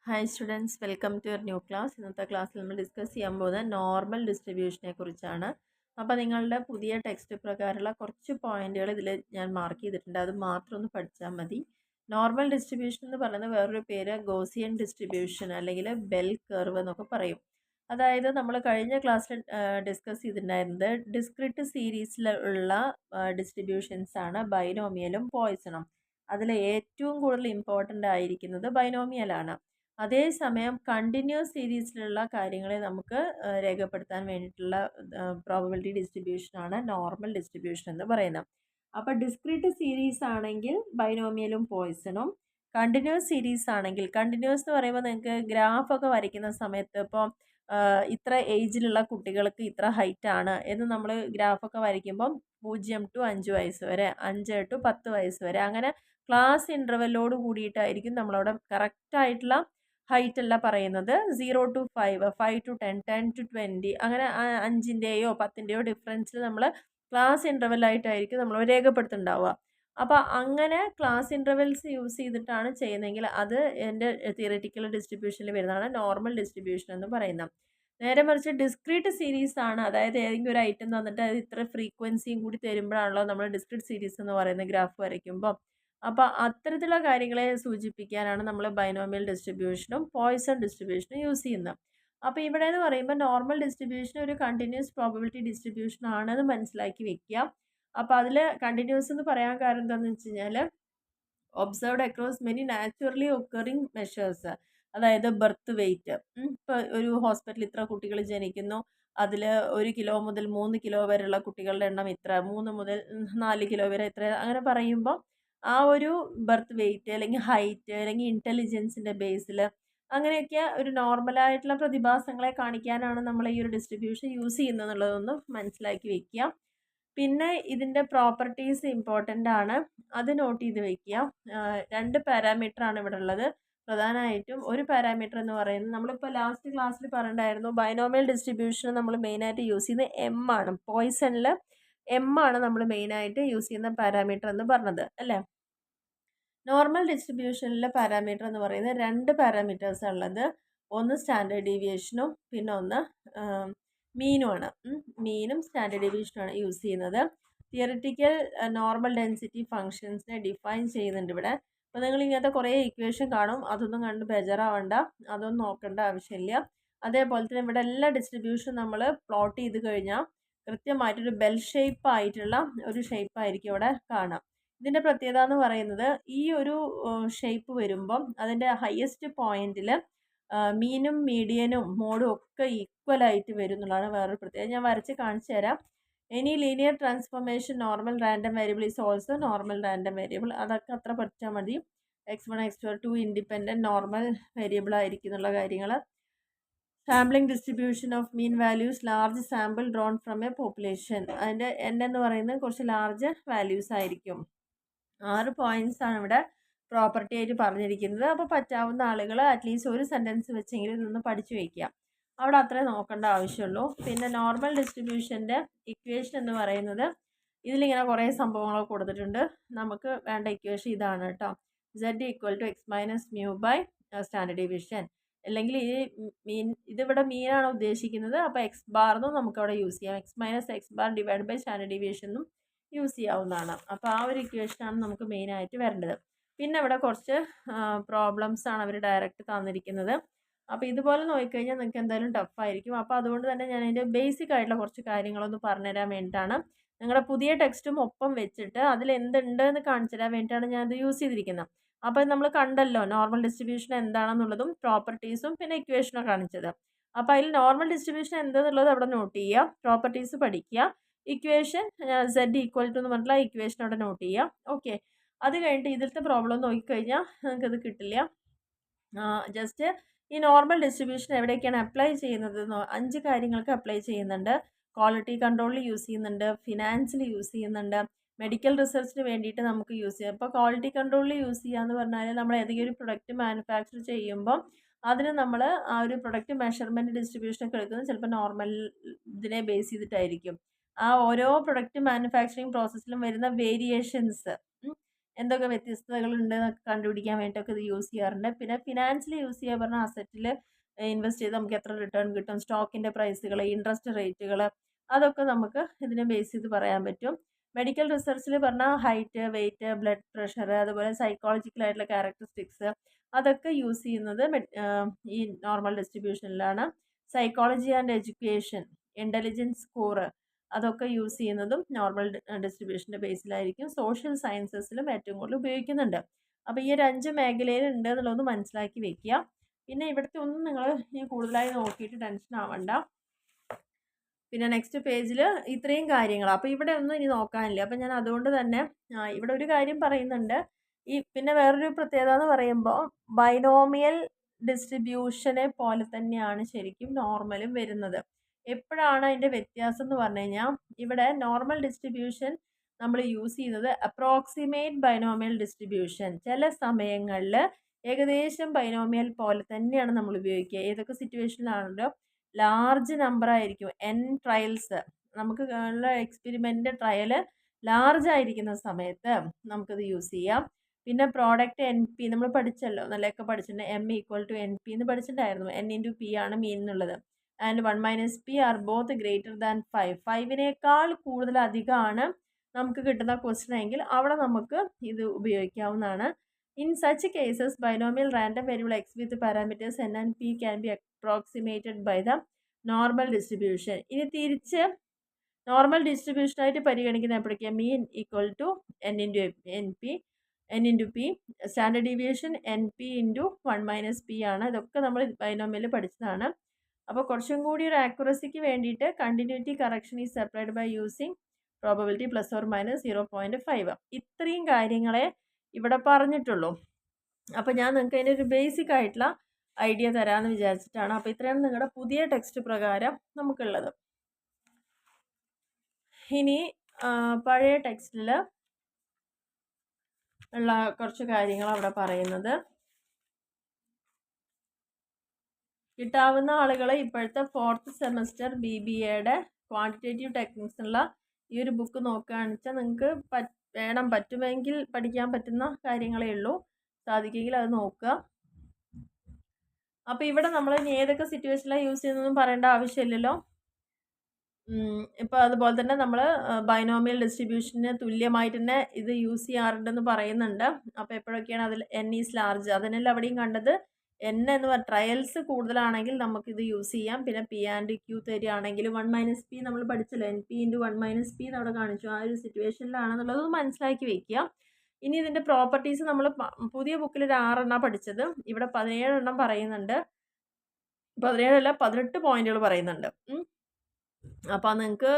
Hi students, welcome to your new class. ഇന്നത്തെ ക്ലാസ്സിൽ നമ്മൾ ഡിസ്കസ് ചെയ്യാൻ പോകുന്നത് നോർമൽ ഡിസ്ട്രിബ്യൂഷനെ കുറിച്ചാണ്. അപ്പോൾ നിങ്ങളുടെ പുതിയ ടെക്സ്റ്റ് പ്രകാരമുള്ള കുറച്ച് പോയിന്റുകൾ ഇതിൽ ഞാൻ മാർക്ക് ചെയ്തിട്ടുണ്ട്. അത് മാത്രം ഒന്ന് പഠിച്ചാൽ മതി. നോർമൽ ഡിസ്ട്രിബ്യൂഷൻ എന്ന് പറയുന്നത് വേറൊരു പേര് ഗോസിയൻ ഡിസ്ട്രിബ്യൂഷൻ അല്ലെങ്കിൽ ബെൽ കർവ് എന്നൊക്കെ പറയും. അതായത് നമ്മൾ കഴിഞ്ഞ ക്ലാസ്സിൽ ഡിസ്കസ് ചെയ്തിട്ടുണ്ടായിരുന്നത് ഡിസ്ക്രിറ്റ് സീരീസിലുള്ള ഡിസ്ട്രിബ്യൂഷൻസ് ആണ് ബൈനോമിയലും പോയ്സണും. അതിൽ ഏറ്റവും കൂടുതൽ ഇമ്പോർട്ടൻ്റ് ആയിരിക്കുന്നത് ബൈനോമിയലാണ്. അതേസമയം കണ്ടിന്യൂസ് സീരീസിലുള്ള കാര്യങ്ങളെ നമുക്ക് രേഖപ്പെടുത്താൻ വേണ്ടിയിട്ടുള്ള പ്രോബബിലിറ്റി ഡിസ്ട്രിബ്യൂഷനാണ് നോർമൽ ഡിസ്ട്രിബ്യൂഷൻ എന്ന് പറയുന്നത്. അപ്പോൾ ഡിസ്ക്രീറ്റ് സീരീസ് ആണെങ്കിൽ ബൈനോമിയലും പോയ്സണും, കണ്ടിന്യൂസ് സീരീസ് ആണെങ്കിൽ, കണ്ടിന്യൂസ് എന്ന് പറയുമ്പോൾ നിങ്ങൾക്ക് ഗ്രാഫൊക്കെ വരയ്ക്കുന്ന സമയത്ത് ഇപ്പോൾ ഇത്ര ഏജിലുള്ള കുട്ടികൾക്ക് ഇത്ര ഹൈറ്റ് ആണ് എന്ന് നമ്മൾ ഗ്രാഫൊക്കെ വരയ്ക്കുമ്പം 0 to 5 വയസ്സ് വരെ, 5 to 10 വയസ്സ് വരെ, അങ്ങനെ ക്ലാസ് ഇൻ്റർവെല്ലോട് കൂടിയിട്ടായിരിക്കും നമ്മളവിടെ കറക്റ്റായിട്ടുള്ള ഹൈറ്റ് അല്ല പറയുന്നത്. 0 to 5, 5 to 10, 10 to 20, അങ്ങനെ 5-ൻ്റെയോ 10-ൻ്റെയോ ഡിഫറൻസിൽ നമ്മൾ ക്ലാസ് ഇൻ്റർവെല്ലായിട്ടായിരിക്കും നമ്മൾ രേഖപ്പെടുത്തുന്നുണ്ടാവുക. അപ്പോൾ അങ്ങനെ ക്ലാസ് ഇൻ്റർവെൽസ് യൂസ് ചെയ്തിട്ടാണ് ചെയ്യുന്നതെങ്കിൽ അത് എൻ്റെ തിയററ്റിക്കൽ ഡിസ്ട്രിബ്യൂഷനിൽ വരുന്നതാണ് നോർമൽ ഡിസ്ട്രിബ്യൂഷൻ എന്ന് പറയുന്നത്. നേരെ മറിച്ച് ഡിസ്ക്രീറ്റ് സീരീസ് ആണ്, അതായത് ഏതെങ്കിലും ഒരു ഐറ്റം തന്നിട്ട് അത് ഇത്ര ഫ്രീക്വൻസിയും കൂടി തരുമ്പോഴാണല്ലോ നമ്മൾ ഡിസ്ക്രീറ്റ് സീരീസ് എന്ന് പറയുന്നത് ഗ്രാഫ് വരയ്ക്കുമ്പോൾ. അപ്പോൾ അത്തരത്തിലുള്ള കാര്യങ്ങളെ സൂചിപ്പിക്കാനാണ് നമ്മൾ ബൈനോമിയൽ ഡിസ്ട്രിബ്യൂഷനും പോയ്സൺ ഡിസ്ട്രിബ്യൂഷനും യൂസ് ചെയ്യുന്നത്. അപ്പോൾ ഇവിടെ എന്ന് പറയുമ്പോൾ നോർമൽ ഡിസ്ട്രിബ്യൂഷൻ ഒരു കണ്ടിന്യൂസ് പ്രോബബിലിറ്റി ഡിസ്ട്രിബ്യൂഷൻ ആണെന്ന് മനസ്സിലാക്കി വെക്കുക. അപ്പോൾ അതിൽ കണ്ടിന്യൂസ് എന്ന് പറയാൻ കാരണം എന്താണെന്ന് വെച്ച് കഴിഞ്ഞാൽ observed across many naturally occurring measures, അതായത് ബർത്ത് വെയ്റ്റ്. ഇപ്പോൾ ഒരു ഹോസ്പിറ്റലിൽ ഇത്ര കുട്ടികൾ ജനിക്കുന്നു, അതിൽ 1 കിലോ മുതൽ 3 കിലോ വരെയുള്ള കുട്ടികളുടെ എണ്ണം ഇത്ര, 3 മുതൽ 4 കിലോ വരെ ഇത്ര, അങ്ങനെ പറയുമ്പോൾ ആ ഒരു ബർത്ത് വെയ്റ്റ് അല്ലെങ്കിൽ ഹൈറ്റ് അല്ലെങ്കിൽ ഇൻ്റലിജൻസിൻ്റെ ബേസിൽ അങ്ങനെയൊക്കെ ഒരു നോർമലായിട്ടുള്ള പ്രതിഭാസങ്ങളെ കാണിക്കാനാണ് നമ്മൾ ഈ ഒരു ഡിസ്ട്രിബ്യൂഷൻ യൂസ് ചെയ്യുന്നത് എന്നുള്ളതൊന്ന് മനസ്സിലാക്കി വെക്കുക. പിന്നെ ഇതിൻ്റെ പ്രോപ്പർട്ടീസ് ഇമ്പോർട്ടൻ്റ് ആണ്, അത് നോട്ട് ചെയ്ത് വെക്കുക. 2 പാരാമീറ്റർ ആണ് ഇവിടെ ഉള്ളത്. പ്രധാനമായിട്ടും ഒരു പാരാമീറ്റർ എന്ന് പറയുന്നത് നമ്മളിപ്പോൾ ലാസ്റ്റ് ക്ലാസ്സിൽ പറഞ്ഞിട്ടുണ്ടായിരുന്നു, ബൈനോമിയൽ ഡിസ്ട്രിബ്യൂഷൻ നമ്മൾ മെയിനായിട്ട് യൂസ് ചെയ്യുന്നത് എം ആണ്. പോയ്സണിൽ എം ആണ് നമ്മൾ മെയിനായിട്ട് യൂസ് ചെയ്യുന്ന പാരാമീറ്റർ എന്ന് പറഞ്ഞത് അല്ലേ. നോർമൽ ഡിസ്ട്രിബ്യൂഷനിലെ പാരാമീറ്റർ എന്ന് പറയുന്നത് 2 പാരാമീറ്റേഴ്സ് ഉള്ളത്. ഒന്ന് സ്റ്റാൻഡേർഡ് ഡീവിയേഷനും പിന്നെ ഒന്ന് മീനുമാണ്. മീനും സ്റ്റാൻഡേർഡ് ഡീവിയേഷനുമാണ് യൂസ് ചെയ്യുന്നത്. തിയററ്റിക്കൽ നോർമൽ ഡെൻസിറ്റി ഫങ്ഷൻസിനെ ഡിഫൈൻ ചെയ്യുന്നുണ്ട് ഇവിടെ. അപ്പോൾ നിങ്ങൾ ഇങ്ങനത്തെ കുറേ ഇക്വേഷൻ കാണും, അതൊന്നും കണ്ട് ബേജാറാവണ്ട, അതൊന്നും നോക്കേണ്ട ആവശ്യമില്ല. അതേപോലെ തന്നെ ഇവിടെ എല്ലാ ഡിസ്ട്രിബ്യൂഷൻ നമ്മൾ പ്ലോട്ട് ചെയ്ത് കഴിഞ്ഞാൽ കൃത്യമായിട്ടൊരു ബെൽ ഷേപ്പ് ആയിട്ടുള്ള ഒരു ഷേപ്പായിരിക്കും ഇവിടെ കാണാം. ഇതിൻ്റെ പ്രത്യേകത എന്ന് പറയുന്നത് ഈ ഒരു ഷേപ്പ് വരുമ്പം അതിൻ്റെ ഹയസ്റ്റ് പോയിന്റിൽ മീനും മീഡിയനും മോഡും ഒക്കെ ഈക്വലായിട്ട് വരും എന്നുള്ളതാണ് വേറൊരു പ്രത്യേകത. ഞാൻ വരച്ച് കാണിച്ചു തരാം. Any linear transformation normal random variable is also normal random variable. അതൊക്കെ അത്ര പഠിച്ചാൽ മതി. x1 x2 2 independent normal variable ആയിരിക്കും എന്നുള്ള കാര്യങ്ങൾ. Sampling distribution of mean values large sample drawn from A population. അതിൻ്റെ n എന്ന് പറയുന്നത് കുറച്ച് ലാർജ് വാല്യൂസ് ആയിരിക്കും. 6 പോയിന്റ്സ് ആണ് ഇവിടെ പ്രോപ്പർട്ടി ആയിട്ട് പറഞ്ഞിരിക്കുന്നത്. അപ്പോൾ പറ്റാവുന്ന ആളുകൾ അറ്റ്ലീസ്റ്റ് ഒരു സെൻറ്റൻസ് വെച്ചെങ്കിലും ഇതൊന്ന് പഠിച്ചു വയ്ക്കുക. അവിടെ അത്രേ നോക്കേണ്ട ആവശ്യമുള്ളൂ. പിന്നെ നോർമൽ ഡിസ്ട്രിബ്യൂഷൻ്റെ ഇക്വേഷൻ എന്ന് പറയുന്നത് ഇതിലിങ്ങനെ കുറേ സംഭവങ്ങളൊക്കെ കൊടുത്തിട്ടുണ്ട്. നമുക്ക് വേണ്ട ഇക്വേഷൻ ഇതാണ് കേട്ടോ. z = x - mu by standard deviation. അല്ലെങ്കിൽ ഈ ഇതിവിടെ മീനാണ് ഉദ്ദേശിക്കുന്നത്, അപ്പോൾ x ബാർ എന്നും നമുക്കവിടെ യൂസ് ചെയ്യാം. x - x bar divide by standard deviation എന്നും യൂസ് ചെയ്യാവുന്നതാണ്. അപ്പോൾ ആ ഒരു ഇക്വേഷനാണ് നമുക്ക് മെയിനായിട്ട് വരേണ്ടത്. പിന്നെ ഇവിടെ കുറച്ച് പ്രോബ്ലംസ് ആണ് അവർ ഡയറക്റ്റ് തന്നിരിക്കുന്നത്. അപ്പോൾ ഇതുപോലെ നോക്കിക്കഴിഞ്ഞാൽ നിങ്ങൾക്ക് എന്തായാലും ടഫായിരിക്കും. അപ്പോൾ അതുകൊണ്ട് തന്നെ ഞാൻ അതിൻ്റെ ബേസിക് ആയിട്ടുള്ള കുറച്ച് കാര്യങ്ങളൊന്ന് പറഞ്ഞുതരാൻ വേണ്ടിയിട്ടാണ്, നിങ്ങളുടെ പുതിയ ടെക്സ്റ്റും ഒപ്പം വെച്ചിട്ട് അതിൽ എന്തുണ്ട് എന്ന് കാണിച്ചു തരാൻ വേണ്ടിയിട്ടാണ് ഞാനത് യൂസ് ചെയ്തിരിക്കുന്നത്. അപ്പോൾ നമ്മൾ കണ്ടല്ലോ നോർമൽ ഡിസ്ട്രിബ്യൂഷൻ എന്താണെന്നുള്ളതും പ്രോപ്പർട്ടീസും പിന്നെ ഇക്വേഷനും കാണിച്ചത്. അപ്പോൾ അതിൽ നോർമൽ ഡിസ്ട്രിബ്യൂഷൻ എന്താണെന്നുള്ളത് അവിടെ നോട്ട് ചെയ്യുക, പ്രോപ്പർട്ടീസ് പഠിക്കുക, ഇക്വേഷൻ z = എന്ന് പറഞ്ഞിട്ടുള്ള ഇക്വേഷൻ അവിടെ നോട്ട് ചെയ്യുക. ഓക്കെ, അത് കഴിഞ്ഞിട്ട് ഇതിലത്തെ പ്രോബ്ലം നോക്കിക്കഴിഞ്ഞാൽ നിങ്ങൾക്കത് കിട്ടില്ല. ജസ്റ്റ് ഈ നോർമൽ ഡിസ്ട്രിബ്യൂഷൻ എവിടേക്കാണ് അപ്ലൈ ചെയ്യുന്നത്? 5 കാര്യങ്ങൾക്ക് അപ്ലൈ ചെയ്യുന്നുണ്ട്. ക്വാളിറ്റി കൺട്രോളിൽ യൂസ് ചെയ്യുന്നുണ്ട്, ഫിനാൻസിൽ യൂസ് ചെയ്യുന്നുണ്ട്, മെഡിക്കൽ റിസർച്ചിന് വേണ്ടിയിട്ട് നമുക്ക് യൂസ് ചെയ്യാം. ഇപ്പോൾ ക്വാളിറ്റി കൺട്രോളിൽ യൂസ് ചെയ്യുക എന്ന് പറഞ്ഞാൽ നമ്മൾ ഏതെങ്കിലും ഒരു പ്രൊഡക്റ്റ് മാനുഫാക്ചർ ചെയ്യുമ്പോൾ അതിന് നമ്മൾ ആ ഒരു പ്രൊഡക്റ്റ് മെഷർമെൻറ്റ് ഡിസ്ട്രിബ്യൂഷനൊക്കെ എടുക്കുന്നത് ചിലപ്പോൾ നോർമൽ ഇതിനെ ബേസ് ചെയ്തിട്ടായിരിക്കും. ആ ഓരോ പ്രൊഡക്റ്റ് മാനുഫാക്ചറിങ് പ്രോസസ്സിലും വരുന്ന വേരിയേഷൻസ് എന്തൊക്കെ വ്യത്യസ്തതകളുണ്ട് എന്നൊക്കെ കണ്ടുപിടിക്കാൻ വേണ്ടിയിട്ടൊക്കെ ഇത് യൂസ് ചെയ്യാറുണ്ട്. പിന്നെ ഫിനാൻസിൽ യൂസ് ചെയ്യുക പറഞ്ഞാൽ അസറ്റിൽ ഇൻവെസ്റ്റ് ചെയ്ത് നമുക്ക് എത്ര റിട്ടേൺ കിട്ടും, സ്റ്റോക്കിൻ്റെ പ്രൈസുകൾ, ഇൻട്രസ്റ്റ് റേറ്റുകൾ, അതൊക്കെ നമുക്ക് ഇതിനെ ബേസ് ചെയ്ത് പറയാൻ പറ്റും. മെഡിക്കൽ റിസർച്ചിൽ പറഞ്ഞാൽ ഹൈറ്റ്, വെയിറ്റ്, ബ്ലഡ് പ്രഷർ, അതുപോലെ സൈക്കോളജിക്കൽ ആയിട്ടുള്ള ക്യാരക്ടറിസ്റ്റിക്സ്, അതൊക്കെ യൂസ് ചെയ്യുന്നത് ഈ നോർമൽ ഡിസ്ട്രിബ്യൂഷനിലാണ്. Psychology and education, intelligence score, അതൊക്കെ യൂസ് ചെയ്യുന്നതും നോർമൽ ഡിസ്ട്രിബ്യൂഷൻ്റെ ബേസിലായിരിക്കും. സോഷ്യൽ സയൻസസിലും ഏറ്റവും കൂടുതൽ ഉപയോഗിക്കുന്നുണ്ട്. അപ്പോൾ ഈ ഒരു 5 മേഖലയിൽ ഉണ്ട് എന്നുള്ളതൊന്ന് മനസ്സിലാക്കി വെക്കുക. പിന്നെ ഇവിടുത്തെ ഒന്നും നിങ്ങൾ ഇനി കൂടുതലായി നോക്കിയിട്ട് ടെൻഷൻ ആവണ്ട. പിന്നെ നെക്സ്റ്റ് പേജിൽ ഇത്രയും കാര്യങ്ങൾ. അപ്പോൾ ഇവിടെ ഒന്നും ഇനി നോക്കാനില്ല. അപ്പോൾ ഞാൻ അതുകൊണ്ട് തന്നെ ഇവിടെ ഒരു കാര്യം പറയുന്നുണ്ട്. പിന്നെ വേറൊരു പ്രത്യേകത എന്ന് പറയുമ്പോൾ ബൈനോമിയൽ ഡിസ്ട്രിബ്യൂഷനെ പോലെ തന്നെയാണ് ശരിക്കും നോർമലും വരുന്നത്. എപ്പോഴാണ് അതിൻ്റെ വ്യത്യാസം എന്ന് പറഞ്ഞു കഴിഞ്ഞാൽ, ഇവിടെ നോർമൽ ഡിസ്ട്രിബ്യൂഷൻ നമ്മൾ യൂസ് ചെയ്യുന്നത് അപ്രോക്സിമേറ്റ് ബൈനോമിയൽ ഡിസ്ട്രിബ്യൂഷൻ. ചില സമയങ്ങളിൽ ഏകദേശം ബൈനോമിയൽ പോലെ തന്നെയാണ് നമ്മൾ ഉപയോഗിക്കുക. ഏതൊക്കെ സിറ്റുവേഷനിലാണല്ലോ ലാർജ് നമ്പർ ആയിരിക്കും, n ട്രയൽസ്, നമുക്ക് ഉള്ള എക്സ്പെരിമെൻ്റ് ട്രയൽ ലാർജ് ആയിരിക്കുന്ന സമയത്ത് നമുക്കത് യൂസ് ചെയ്യാം. പിന്നെ പ്രോഡക്റ്റ് NP നമ്മൾ പഠിച്ചല്ലോ, നല്ലതൊക്കെ പഠിച്ചിട്ടുണ്ട്. M=NP എന്ന് പഠിച്ചിട്ടുണ്ടായിരുന്നു. N×P ആണ് മീൻ എന്നുള്ളത്. And 1 - P are both greater than 5. 5നേക്കാൾ കൂടുതൽ അധികമാണ് നമുക്ക് കിട്ടുന്ന ക്വസ്റ്റൻ എങ്കിൽ അവിടെ നമുക്ക് ഇത് ഉപയോഗിക്കാവുന്നതാണ്. In such cases binomial random variable x with parameters n and p can be approximated by the normal distribution. ഇനി തിരിച്ച് നോർമൽ ഡിസ്ട്രിബ്യൂഷനായിട്ട് പരിഗണിക്കുന്ന എപ്പോഴേക്കും മീൻ n×p, standard deviation NP×1 - P ആണ്. ഇതൊക്കെ നമ്മൾ ബൈനോമിയൽ പഠിച്ചതാണ്. അപ്പോൾ കുറച്ചും കൂടി ഒരു ആക്യുറസിക്ക് വേണ്ടിയിട്ട് continuity correction is applied by using probability ±0.5. ഇത്രയും കാര്യങ്ങളെ ഇവിടെ പറഞ്ഞിട്ടുള്ളൂ. അപ്പോൾ ഞാൻ നിങ്ങൾക്ക് അതിൻ്റെ ഒരു ബേസിക് ആയിട്ടുള്ള ഐഡിയ തരാമെന്ന് വിചാരിച്ചിട്ടാണ്. അപ്പോൾ ഇത്രയാണ് നിങ്ങളുടെ പുതിയ ടെക്സ്റ്റ് പ്രകാരം നമുക്കുള്ളത്. ഇനി പഴയ ടെക്സ്റ്റിൽ ഉള്ള കുറച്ച് കാര്യങ്ങൾ അവിടെ പറയുന്നത്, കിട്ടാവുന്ന ആളുകൾ ഇപ്പോഴത്തെ 4th സെമസ്റ്റർ BBAയുടെ ക്വാണ്ടിറ്റേറ്റീവ് ടെക്നിക്സ് ഉള്ള ഈ ഒരു ബുക്ക് നോക്കുകയാണെന്ന് വെച്ചാൽ നിങ്ങൾക്ക് പറ്റുമെങ്കിൽ പഠിക്കാൻ പറ്റുന്ന കാര്യങ്ങളേ ഉള്ളൂ. സാധിക്കുമെങ്കിൽ അത് നോക്കുക. അപ്പോൾ ഇവിടെ നമ്മൾ ഇനി ഏതൊക്കെ സിറ്റുവേഷനിലാണ് യൂസ് ചെയ്യുന്നതെന്നും പറയേണ്ട ആവശ്യമില്ലല്ലോ. ഇപ്പോൾ അതുപോലെ തന്നെ നമ്മൾ ബൈനോമിയൽ ഡിസ്ട്രിബ്യൂഷന് തുല്യമായിട്ട് തന്നെ ഇത് യൂസ് ചെയ്യാറുണ്ടെന്ന് പറയുന്നുണ്ട്. അപ്പോൾ എപ്പോഴൊക്കെയാണ് അതിൽ n ഈസ് ലാർജ്, അതിനെല്ലാം അവിടെയും കണ്ടത് n എന്ന് പറഞ്ഞ ട്രയൽസ് കൂടുതലാണെങ്കിൽ നമുക്കിത് യൂസ് ചെയ്യാം. പിന്നെ P&Q തരികയാണെങ്കിൽ 1 - P നമ്മൾ പഠിച്ചല്ലോ, NP×1 - P അവിടെ കാണിച്ചു. ആ ഒരു സിറ്റുവേഷനിലാണെന്നുള്ളത് മനസ്സിലാക്കി വയ്ക്കുക. ഇനി ഇതിൻ്റെ പ്രോപ്പർട്ടീസ് നമ്മൾ പുതിയ ബുക്കിൽ ഒരു 6 എണ്ണം പഠിച്ചത്, ഇവിടെ 17 എണ്ണം പറയുന്നുണ്ട്. 17 അല്ല 18 പോയിന്റുകൾ പറയുന്നുണ്ട്. അപ്പോൾ നിങ്ങൾക്ക്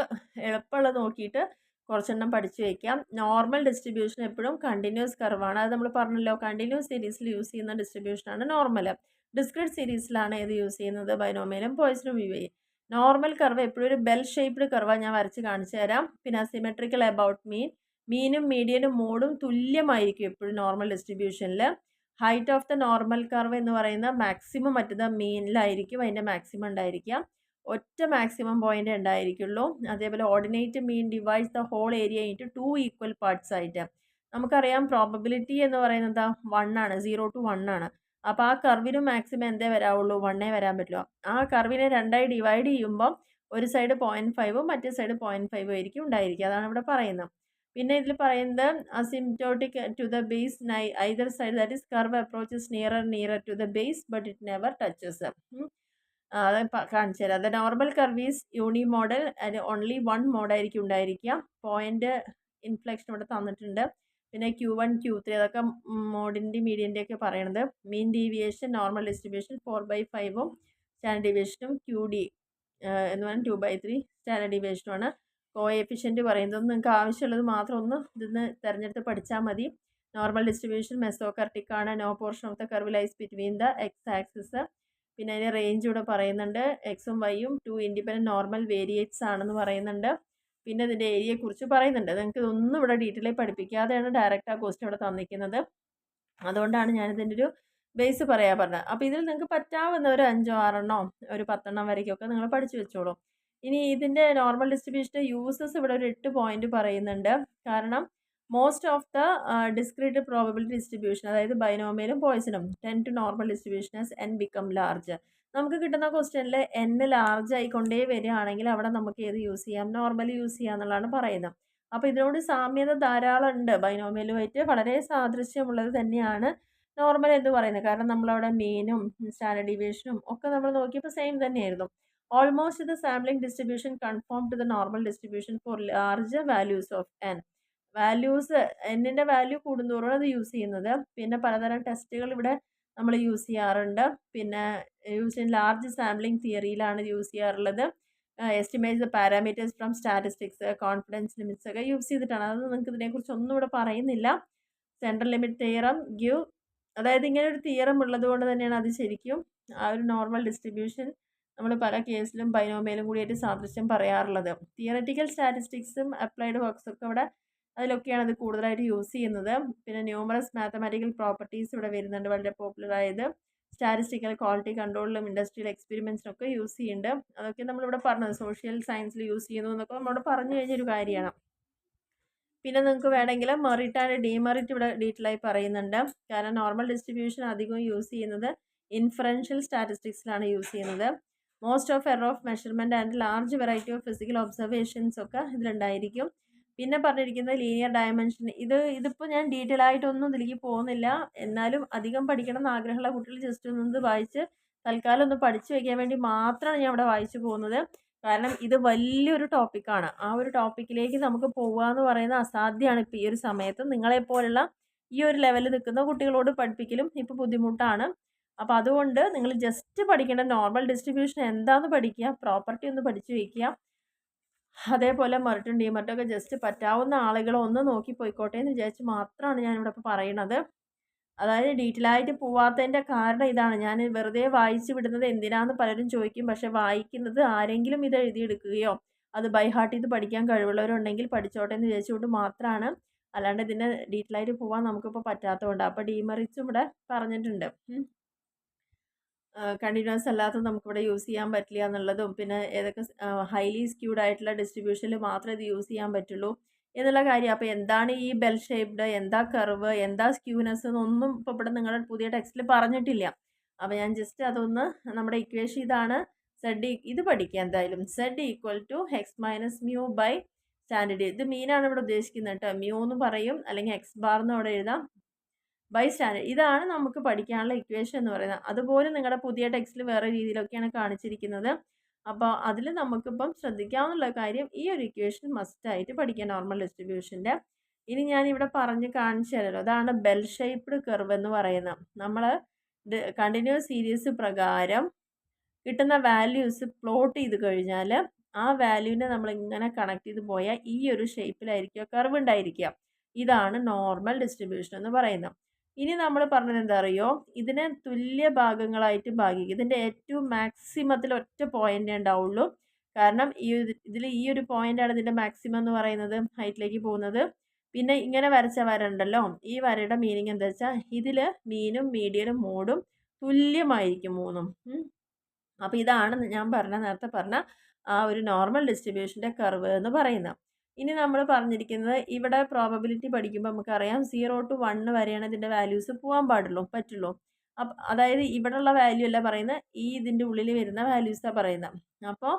എളുപ്പമുള്ളത് നോക്കിയിട്ട് കുറച്ചെണ്ണം പഠിച്ചു വയ്ക്കാം. നോർമൽ ഡിസ്ട്രിബ്യൂഷൻ എപ്പോഴും കണ്ടിന്യൂസ് കർവാണ്. അത് നമ്മൾ പറഞ്ഞല്ലോ, കണ്ടിന്യൂസ് സീരീസിൽ യൂസ് ചെയ്യുന്ന ഡിസ്ട്രിബ്യൂഷനാണ് നോർമൽ. ഡിസ്ക്രീറ്റ് സീരീസിലാണ് ഇത് യൂസ് ചെയ്യുന്നത് ബൈനോമിയലും പോയിസണും UV. നോർമൽ കർവ് എപ്പോഴും ഒരു ബെൽ ഷേപ്ഡ് കർവാണ്. ഞാൻ വരച്ച് കാണിച്ചു തരാം. പിന്നെ സിമെട്രിക്കൽ അബൌട്ട് മീനും മീഡിയനും മോഡും തുല്യമായിരിക്കും എപ്പോഴും നോർമൽ ഡിസ്ട്രിബ്യൂഷനിൽ. Height of the normal curve എന്ന് പറയുന്ന മാക്സിമം മറ്റത് മീനിലായിരിക്കും അതിൻ്റെ മാക്സിമം ഉണ്ടായിരിക്കുക. ഒറ്റ മാക്സിമം പോയിന്റ് ഉണ്ടായിരിക്കുള്ളൂ. അതേപോലെ ordinate mean divides the whole area into 2 equal parts ആയിട്ട്. നമുക്കറിയാം പ്രോബബിലിറ്റി എന്ന് പറയുന്നത് 1 ആണ്, 0 to 1 ആണ്. അപ്പോൾ ആ കർവിന് മാക്സിമം എന്തേ വരാവുള്ളൂ, 1 വരാൻ പറ്റുള്ളൂ. ആ കർവിനെ 2ആയി ഡിവൈഡ് ചെയ്യുമ്പോൾ ഒരു സൈഡ് 0.5ഉം മറ്റേ സൈഡ് 0.5ഉം ആയിരിക്കും ഉണ്ടായിരിക്കുക. അതാണ് ഇവിടെ പറയുന്നത്. പിന്നെ ഇതിൽ പറയുന്നത് asymptotic to the base either side, that is curve approaches nearer to the base but it never touches. അത് കാണിച്ചു തരാം. The normal curve is unimodal, only 1 മോഡായിരിക്കും ഉണ്ടായിരിക്കുക. പോയിന്റ് ഇൻഫ്ലെക്ഷൻ ഇവിടെ തന്നിട്ടുണ്ട്. പിന്നെ Q1 Q3 അതൊക്കെ മോഡിൻ്റെ മീഡിയൻ്റെ ഒക്കെ പറയണത്. മീൻ ഡീവിയേഷൻ നോർമൽ ഡിസ്ട്രിബ്യൂഷൻ 4/5ഉം സ്റ്റാൻഡേർഡ് ഡീവിയേഷനും QD എന്ന് പറഞ്ഞാൽ 2/3 സ്റ്റാൻഡേർഡ് ഡീവിയേഷനുമാണ്. കോഎഫിഷ്യൻറ്റ് പറയുന്നത് നിങ്ങൾക്ക് ആവശ്യമുള്ളത് മാത്രം ഒന്ന് ഇതിന്ന് തിരഞ്ഞെടുത്ത് പഠിച്ചാൽ മതി. നോർമൽ ഡിസ്ട്രിബ്യൂഷൻ മെസോകർട്ടിക് ആണ്. No portion of the curve lies between the X axis. പിന്നെ അതിൻ്റെ റേഞ്ച് ഇവിടെ പറയുന്നുണ്ട്. എക്സും വൈയും 2 ഇൻഡിപെൻഡൻറ്റ് നോർമൽ വേരിയേറ്റ്സ് ആണെന്ന് പറയുന്നുണ്ട്. പിന്നെ ഇതിൻ്റെ ഏരിയയെക്കുറിച്ച് പറയുന്നുണ്ട്. നിങ്ങൾക്ക് ഇതൊന്നും ഇവിടെ ഡീറ്റെയിലായി പഠിപ്പിക്കാതെയാണ് ഡയറക്റ്റ് ആ ക്വസ്റ്റ്യൻ ഇവിടെ തന്നിരിക്കുന്നത്. അതുകൊണ്ടാണ് ഞാനിതിൻ്റെ ഒരു ബേസ് പറയാൻ പറഞ്ഞത്. അപ്പോൾ ഇതിൽ നിങ്ങൾക്ക് പറ്റാവുന്ന ഒരു 5 6 ഒരു 10 വരയ്ക്കൊക്കെ നിങ്ങൾ പഠിച്ചു വെച്ചോളൂ. ഇനി ഇതിൻ്റെ നോർമൽ ഡിസ്ട്രിബ്യൂഷൻ്റെ യൂസസ് ഇവിടെ ഒരു 8 പോയിന്റ് പറയുന്നുണ്ട്. കാരണം most of the discrete probability distribution, അതായത് ബൈനോമിയലും പോയിസണും tend to normal distribution as N become large. നമുക്ക് കിട്ടുന്ന ക്വസ്റ്റ്യനിൽ എൻ ലാർജ് ആയിക്കൊണ്ടേ വരികയാണെങ്കിൽ അവിടെ നമുക്ക് ഏത് യൂസ് ചെയ്യാം? നോർമൽ യൂസ് ചെയ്യാം എന്നുള്ളതാണ് പറയുന്നത്. അപ്പോൾ ഇതിനോട് സാമ്യത ധാരാളം ഉണ്ട്. ബൈനോമിയലുമായിട്ട് വളരെ സാദൃശ്യമുള്ളത് തന്നെയാണ് നോർമൽ എന്ന് പറയുന്നത്. കാരണം നമ്മളവിടെ മീനും സ്റ്റാൻഡേർഡ് ഡീവിയേഷനും ഒക്കെ നമ്മൾ നോക്കിയപ്പോൾ സെയിം തന്നെയായിരുന്നു. Almost the sampling distribution conform to the normal distribution for large values of N. Values എന്നിൻ്റെ വാല്യൂ കൂടുന്തോറും അത് യൂസ് ചെയ്യുന്നത്. പിന്നെ പലതരം ടെസ്റ്റുകൾ ഇവിടെ നമ്മൾ യൂസ് ചെയ്യാറുണ്ട്. പിന്നെ യൂസ് ഇൻ ലാർജ് സാമ്പിളിംഗ് തിയറിയിലാണ് യൂസ് ചെയ്യാറുള്ളത്. Estimate the parameters from statistics, confidence limits ഒക്കെ യൂസ് ചെയ്തിട്ടാണ്. അത് നിങ്ങൾക്ക് ഇതിനെക്കുറിച്ച് ഒന്നും ഇവിടെ പറയുന്നില്ല. സെൻട്രൽ ലിമിറ്റ് തിയറം ഗിവ്, അതായത് ഇങ്ങനെ ഒരു തിയറം ഉള്ളത് കൊണ്ട് തന്നെയാണ് അത് ശരിക്കും ആ ഒരു നോർമൽ ഡിസ്ട്രിബ്യൂഷൻ നമ്മൾ പല കേസിലും ബൈനോമിയലും കൂടിയായിട്ട് സാദൃശ്യം പറയാറുള്ളത്. തിയററ്റിക്കൽ സ്റ്റാറ്റിസ്റ്റിക്സും അപ്ലൈഡ് വർക്ക്സും ഒക്കെ ഇവിടെ അതിലൊക്കെയാണ് അത് കൂടുതലായിട്ട് യൂസ് ചെയ്യുന്നത്. പിന്നെ ന്യൂമറസ് മാത്തമാറ്റിക്കൽ പ്രോപ്പർട്ടീസ് ഇവിടെ വരുന്നുണ്ട്, വളരെ പോപ്പുലർ ആയത്. സ്റ്റാറ്റിസ്റ്റിക്കൽ ക്വാളിറ്റി കൺട്രോളിലും ഇൻഡസ്ട്രിയൽ എക്സ്പെരിമെൻറ്റ്സിനൊക്കെ യൂസ് ചെയ്യുന്നുണ്ട്. അതൊക്കെ നമ്മളിവിടെ പറഞ്ഞത് സോഷ്യൽ സയൻസിൽ യൂസ് ചെയ്യുന്നു എന്നൊക്കെ നമ്മളിവിടെ പറഞ്ഞു കഴിഞ്ഞൊരു കാര്യമാണ്. പിന്നെ നിങ്ങൾക്ക് വേണമെങ്കിൽ മെറിറ്റ് ആൻഡ് ഡിമെറിറ്റ് ഇവിടെ ഡീറ്റെയിൽ ആയി പറയുന്നുണ്ട്. കാരണം നോർമൽ ഡിസ്ട്രിബ്യൂഷൻ അധികം യൂസ് ചെയ്യുന്നത് ഇൻഫറൻഷ്യൽ സ്റ്റാറ്റിസ്റ്റിക്സിലാണ് യൂസ് ചെയ്യുന്നത്. Most of error of measurement and large variety of physical observations ഒക്കെ ഇതിലുണ്ടായിരിക്കും. പിന്നെ പറഞ്ഞിരിക്കുന്നത് ലീനിയർ ഡയമെൻഷൻ. ഇതിപ്പോൾ ഞാൻ ഡീറ്റെയിൽ ആയിട്ടൊന്നും ഇതിലേക്ക് പോകുന്നില്ല. എന്നാലും അധികം പഠിക്കണം എന്ന് ആഗ്രഹമുള്ള കുട്ടികൾ ജസ്റ്റ് ഒന്ന് വായിച്ച് തൽക്കാലം ഒന്ന് പഠിച്ചു വയ്ക്കാൻ വേണ്ടി മാത്രമാണ് ഞാൻ ഇവിടെ വായിച്ചു പോകുന്നത്. കാരണം ഇത് വലിയൊരു ടോപ്പിക്കാണ്. ആ ഒരു ടോപ്പിക്കിലേക്ക് നമുക്ക് പോകുക എന്ന് പറയുന്നത് അസാധ്യമാണ് ഇപ്പോൾ ഈ ഒരു സമയത്ത്. നിങ്ങളെപ്പോലുള്ള ഈ ഒരു ലെവലിൽ നിൽക്കുന്ന കുട്ടികളോട് പഠിപ്പിക്കലും ഇപ്പോൾ ബുദ്ധിമുട്ടാണ്. അപ്പോൾ അതുകൊണ്ട് നിങ്ങൾ ജസ്റ്റ് പഠിക്കേണ്ട നോർമൽ ഡിസ്ട്രിബ്യൂഷൻ എന്താണെന്ന് പഠിക്കുക, പ്രോപ്പർട്ടി ഒന്ന് പഠിച്ചു വയ്ക്കുക. അതേപോലെ മെറിറ്റും ഡിമെറിറ്റും ഒക്കെ ജസ്റ്റ് പറ്റാവുന്ന ആളുകൾ ഒന്ന് നോക്കി പോയിക്കോട്ടെ എന്ന് വിചാരിച്ച് മാത്രമാണ് ഞാനിവിടെ ഇപ്പോൾ പറയണത്. അതായത് ഡീറ്റെയിൽ ആയിട്ട് പോവാത്തതിൻ്റെ കാരണം ഇതാണ്. ഞാൻ വെറുതെ വായിച്ച് വിടുന്നത് എന്തിനാണെന്ന് പലരും ചോദിക്കും. പക്ഷേ വായിക്കുന്നത് ആരെങ്കിലും ഇത് എഴുതിയെടുക്കുകയോ അത് ബൈ ഹാർട്ട് ചെയ്ത് പഠിക്കാൻ കഴിവുള്ളവരുണ്ടെങ്കിൽ പഠിച്ചോട്ടെ എന്ന് വിചാരിച്ചുകൊണ്ട് മാത്രമാണ്. അല്ലാണ്ട് ഇതിൻ്റെ ഡീറ്റെയിൽ ആയിട്ട് പോകാൻ നമുക്കിപ്പോൾ പറ്റാത്തതുകൊണ്ട്. അപ്പോൾ ഡിമെറിറ്റ്സും ഇവിടെ പറഞ്ഞിട്ടുണ്ട്. കണ്ടിന്യൂസ് അല്ലാത്തത് നമുക്കിവിടെ യൂസ് ചെയ്യാൻ പറ്റില്ല എന്നുള്ളതും, പിന്നെ ഏതൊക്കെ ഹൈലി സ്ക്യൂഡ് ആയിട്ടുള്ള ഡിസ്ട്രിബ്യൂഷനിൽ മാത്രമേ ഇത് യൂസ് ചെയ്യാൻ പറ്റുള്ളൂ എന്നുള്ള കാര്യം. അപ്പോൾ എന്താണ് ഈ ബെൽ ഷേപ്ഡ്, എന്താ കർവ്, എന്താ സ്ക്യൂനെസ് എന്നൊന്നും ഇപ്പോൾ ഇവിടെ നിങ്ങളുടെ പുതിയ ടെക്സ്റ്റിൽ പറഞ്ഞിട്ടില്ല. അപ്പോൾ ഞാൻ ജസ്റ്റ് അതൊന്ന് നമ്മുടെ ഇക്വേഷൻ ഇതാണ്. ഇത് പഠിക്കുക എന്തായാലും. Z equal to X minus mu by standard. ഇത് മീനാണ് ഇവിടെ ഉദ്ദേശിക്കുന്നത് കേട്ടോ. മ്യൂ എന്ന് പറയും, അല്ലെങ്കിൽ എക്സ് ബാർ എന്ന് അവിടെ എഴുതാം, ബൈ സ്റ്റാൻഡേർഡ്. ഇതാണ് നമുക്ക് പഠിക്കാനുള്ള ഇക്വേഷൻ എന്ന് പറയുന്നത്. അതുപോലെ നിങ്ങളുടെ പുതിയ ടെക്സ്റ്റിൽ വേറെ രീതിയിലൊക്കെയാണ് കാണിച്ചിരിക്കുന്നത്. അപ്പോൾ അതിൽ നമുക്കിപ്പം ശ്രദ്ധിക്കാവുന്ന കാര്യം ഈ ഒരു ഇക്വേഷൻ മസ്റ്റായിട്ട് പഠിക്കാം നോർമൽ ഡിസ്ട്രിബ്യൂഷൻ്റെ. ഇനി ഞാനിവിടെ പറഞ്ഞ് കാണിച്ചു തരാമല്ലോ. അതാണ് ബെൽ ഷേപ്ഡ് കർവ് എന്ന് പറയുന്നത്. നമ്മൾ കണ്ടിന്യൂസ് സീരീസ് പ്രകാരം കിട്ടുന്ന വാല്യൂസ് പ്ലോട്ട് ചെയ്ത് കഴിഞ്ഞാൽ ആ വാല്യൂവിനെ നമ്മൾ ഇങ്ങനെ കണക്ട് ചെയ്ത് പോയാൽ ഈ ഒരു ഷേപ്പിലായിരിക്കും കർവ് ഉണ്ടായിരിക്കുക. ഇതാണ് നോർമൽ ഡിസ്ട്രിബ്യൂഷൻ എന്ന് പറയുന്നത്. ഇനി നമ്മൾ പറഞ്ഞത് എന്താ അറിയോ, ഇതിനെ തുല്യ ഭാഗങ്ങളായിട്ട് ഭാഗിക്കും. ഇതിൻ്റെ ഏറ്റവും മാക്സിമത്തിൽ ഒറ്റ പോയിൻ്റേ ഉണ്ടാവുള്ളൂ. കാരണം ഇതിൽ ഈ ഒരു പോയിൻ്റാണ് ഇതിൻ്റെ മാക്സിമം എന്ന് പറയുന്നത്, ഹൈറ്റിലേക്ക് പോകുന്നത്. പിന്നെ ഇങ്ങനെ വരച്ച വര ഉണ്ടല്ലോ, ഈ വരയുടെ മീനിങ് എന്താ വെച്ചാൽ ഇതിൽ മീനും മീഡിയനും മോഡും തുല്യമായിരിക്കും മൂന്നും. അപ്പോൾ ഇതാണ് ഞാൻ നേരത്തെ പറഞ്ഞ ആ ഒരു നോർമൽ ഡിസ്ട്രിബ്യൂഷൻ്റെ കർവ് എന്ന് പറയുന്നത്. ഇനി നമ്മൾ പറഞ്ഞിരിക്കുന്നത് ഇവിടെ പ്രോബബിലിറ്റി പഠിക്കുമ്പോൾ നമുക്കറിയാം 0 to 1 വരെയാണ് ഇതിൻ്റെ വാല്യൂസ് പോകാൻ പറ്റുള്ളൂ. അതായത് ഇവിടെയുള്ള വാല്യൂ അല്ല പറയുന്നത്, ഇതിൻ്റെ ഉള്ളിൽ വരുന്ന വാല്യൂസാണ് പറയുന്നത്. അപ്പോൾ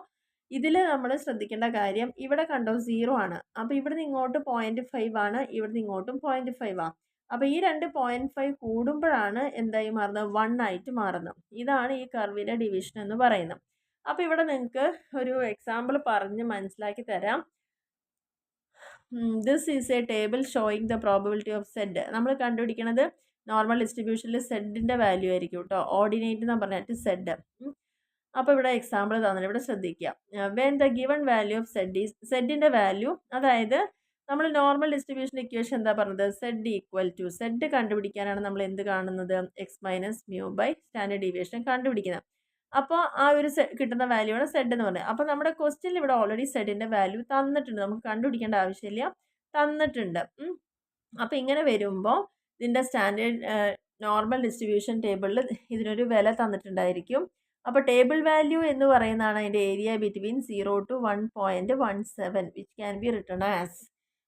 ഇതിൽ നമ്മൾ ശ്രദ്ധിക്കേണ്ട കാര്യം, ഇവിടെ കണ്ടോ 0 ആണ്. അപ്പോൾ ഇവിടുന്ന് ഇങ്ങോട്ട് 0.5 ആണ്, ഇവിടുന്ന് ഇങ്ങോട്ടും 0.5 ആണ്. അപ്പോൾ ഈ 2.5 കൂടുമ്പോഴാണ് എന്തായി മാറുന്നത്, 1 ആയിട്ട് മാറുന്നത്. ഇതാണ് ഈ കർവിൻ്റെ ഡിവിഷൻ എന്ന് പറയുന്നത്. അപ്പോൾ ഇവിടെ നിങ്ങൾക്ക് ഒരു എക്സാമ്പിൾ പറഞ്ഞ് മനസ്സിലാക്കി തരാം. This is a table showing the probability of Z. നമ്മൾ കണ്ടുപിടിക്കുന്നത് നോർമൽ ഡിസ്ട്രിബ്യൂഷനിൽ സെഡിൻ്റെ വാല്യൂ ആയിരിക്കും കേട്ടോ. ഓർഡിനേറ്റ് എന്ന് പറഞ്ഞിട്ട് സെഡ്. അപ്പോൾ ഇവിടെ എക്സാമ്പിൾ തന്നിട്ട് ഇവിടെ ശ്രദ്ധിക്കുക. When the given value of Z is, സെഡിൻ്റെ വാല്യൂ, അതായത് നമ്മൾ നോർമൽ ഡിസ്ട്രിബ്യൂഷൻ ഇക്വേഷൻ എന്താ പറഞ്ഞത്, സെഡ് ഈക്വൽ ടു, സെഡ് കണ്ടുപിടിക്കാനാണ് നമ്മൾ എന്ത് കാണുന്നത്, X minus mu by standard deviation കണ്ടുപിടിക്കുന്നത്. അപ്പോൾ ആ ഒരു കിട്ടുന്ന വാല്യൂ ആണ് സെഡ് എന്ന് പറയുന്നത്. അപ്പോൾ നമ്മുടെ ക്വസ്റ്റ്യനിൽ ഇവിടെ ഓൾറെഡി സെഡിൻ്റെ വാല്യൂ തന്നിട്ടുണ്ട്, നമുക്ക് കണ്ടുപിടിക്കേണ്ട ആവശ്യമില്ല, തന്നിട്ടുണ്ട്. അപ്പോൾ ഇങ്ങനെ വരുമ്പോൾ ഇതിൻ്റെ സ്റ്റാൻഡേർഡ് നോർമൽ ഡിസ്ട്രിബ്യൂഷൻ ടേബിളിൽ ഇതിനൊരു വില തന്നിട്ടുണ്ടായിരിക്കും. അപ്പോൾ ടേബിൾ വാല്യൂ എന്ന് പറയുന്നതാണ് അതിൻ്റെ area between 0 to 1.17 which can be written as.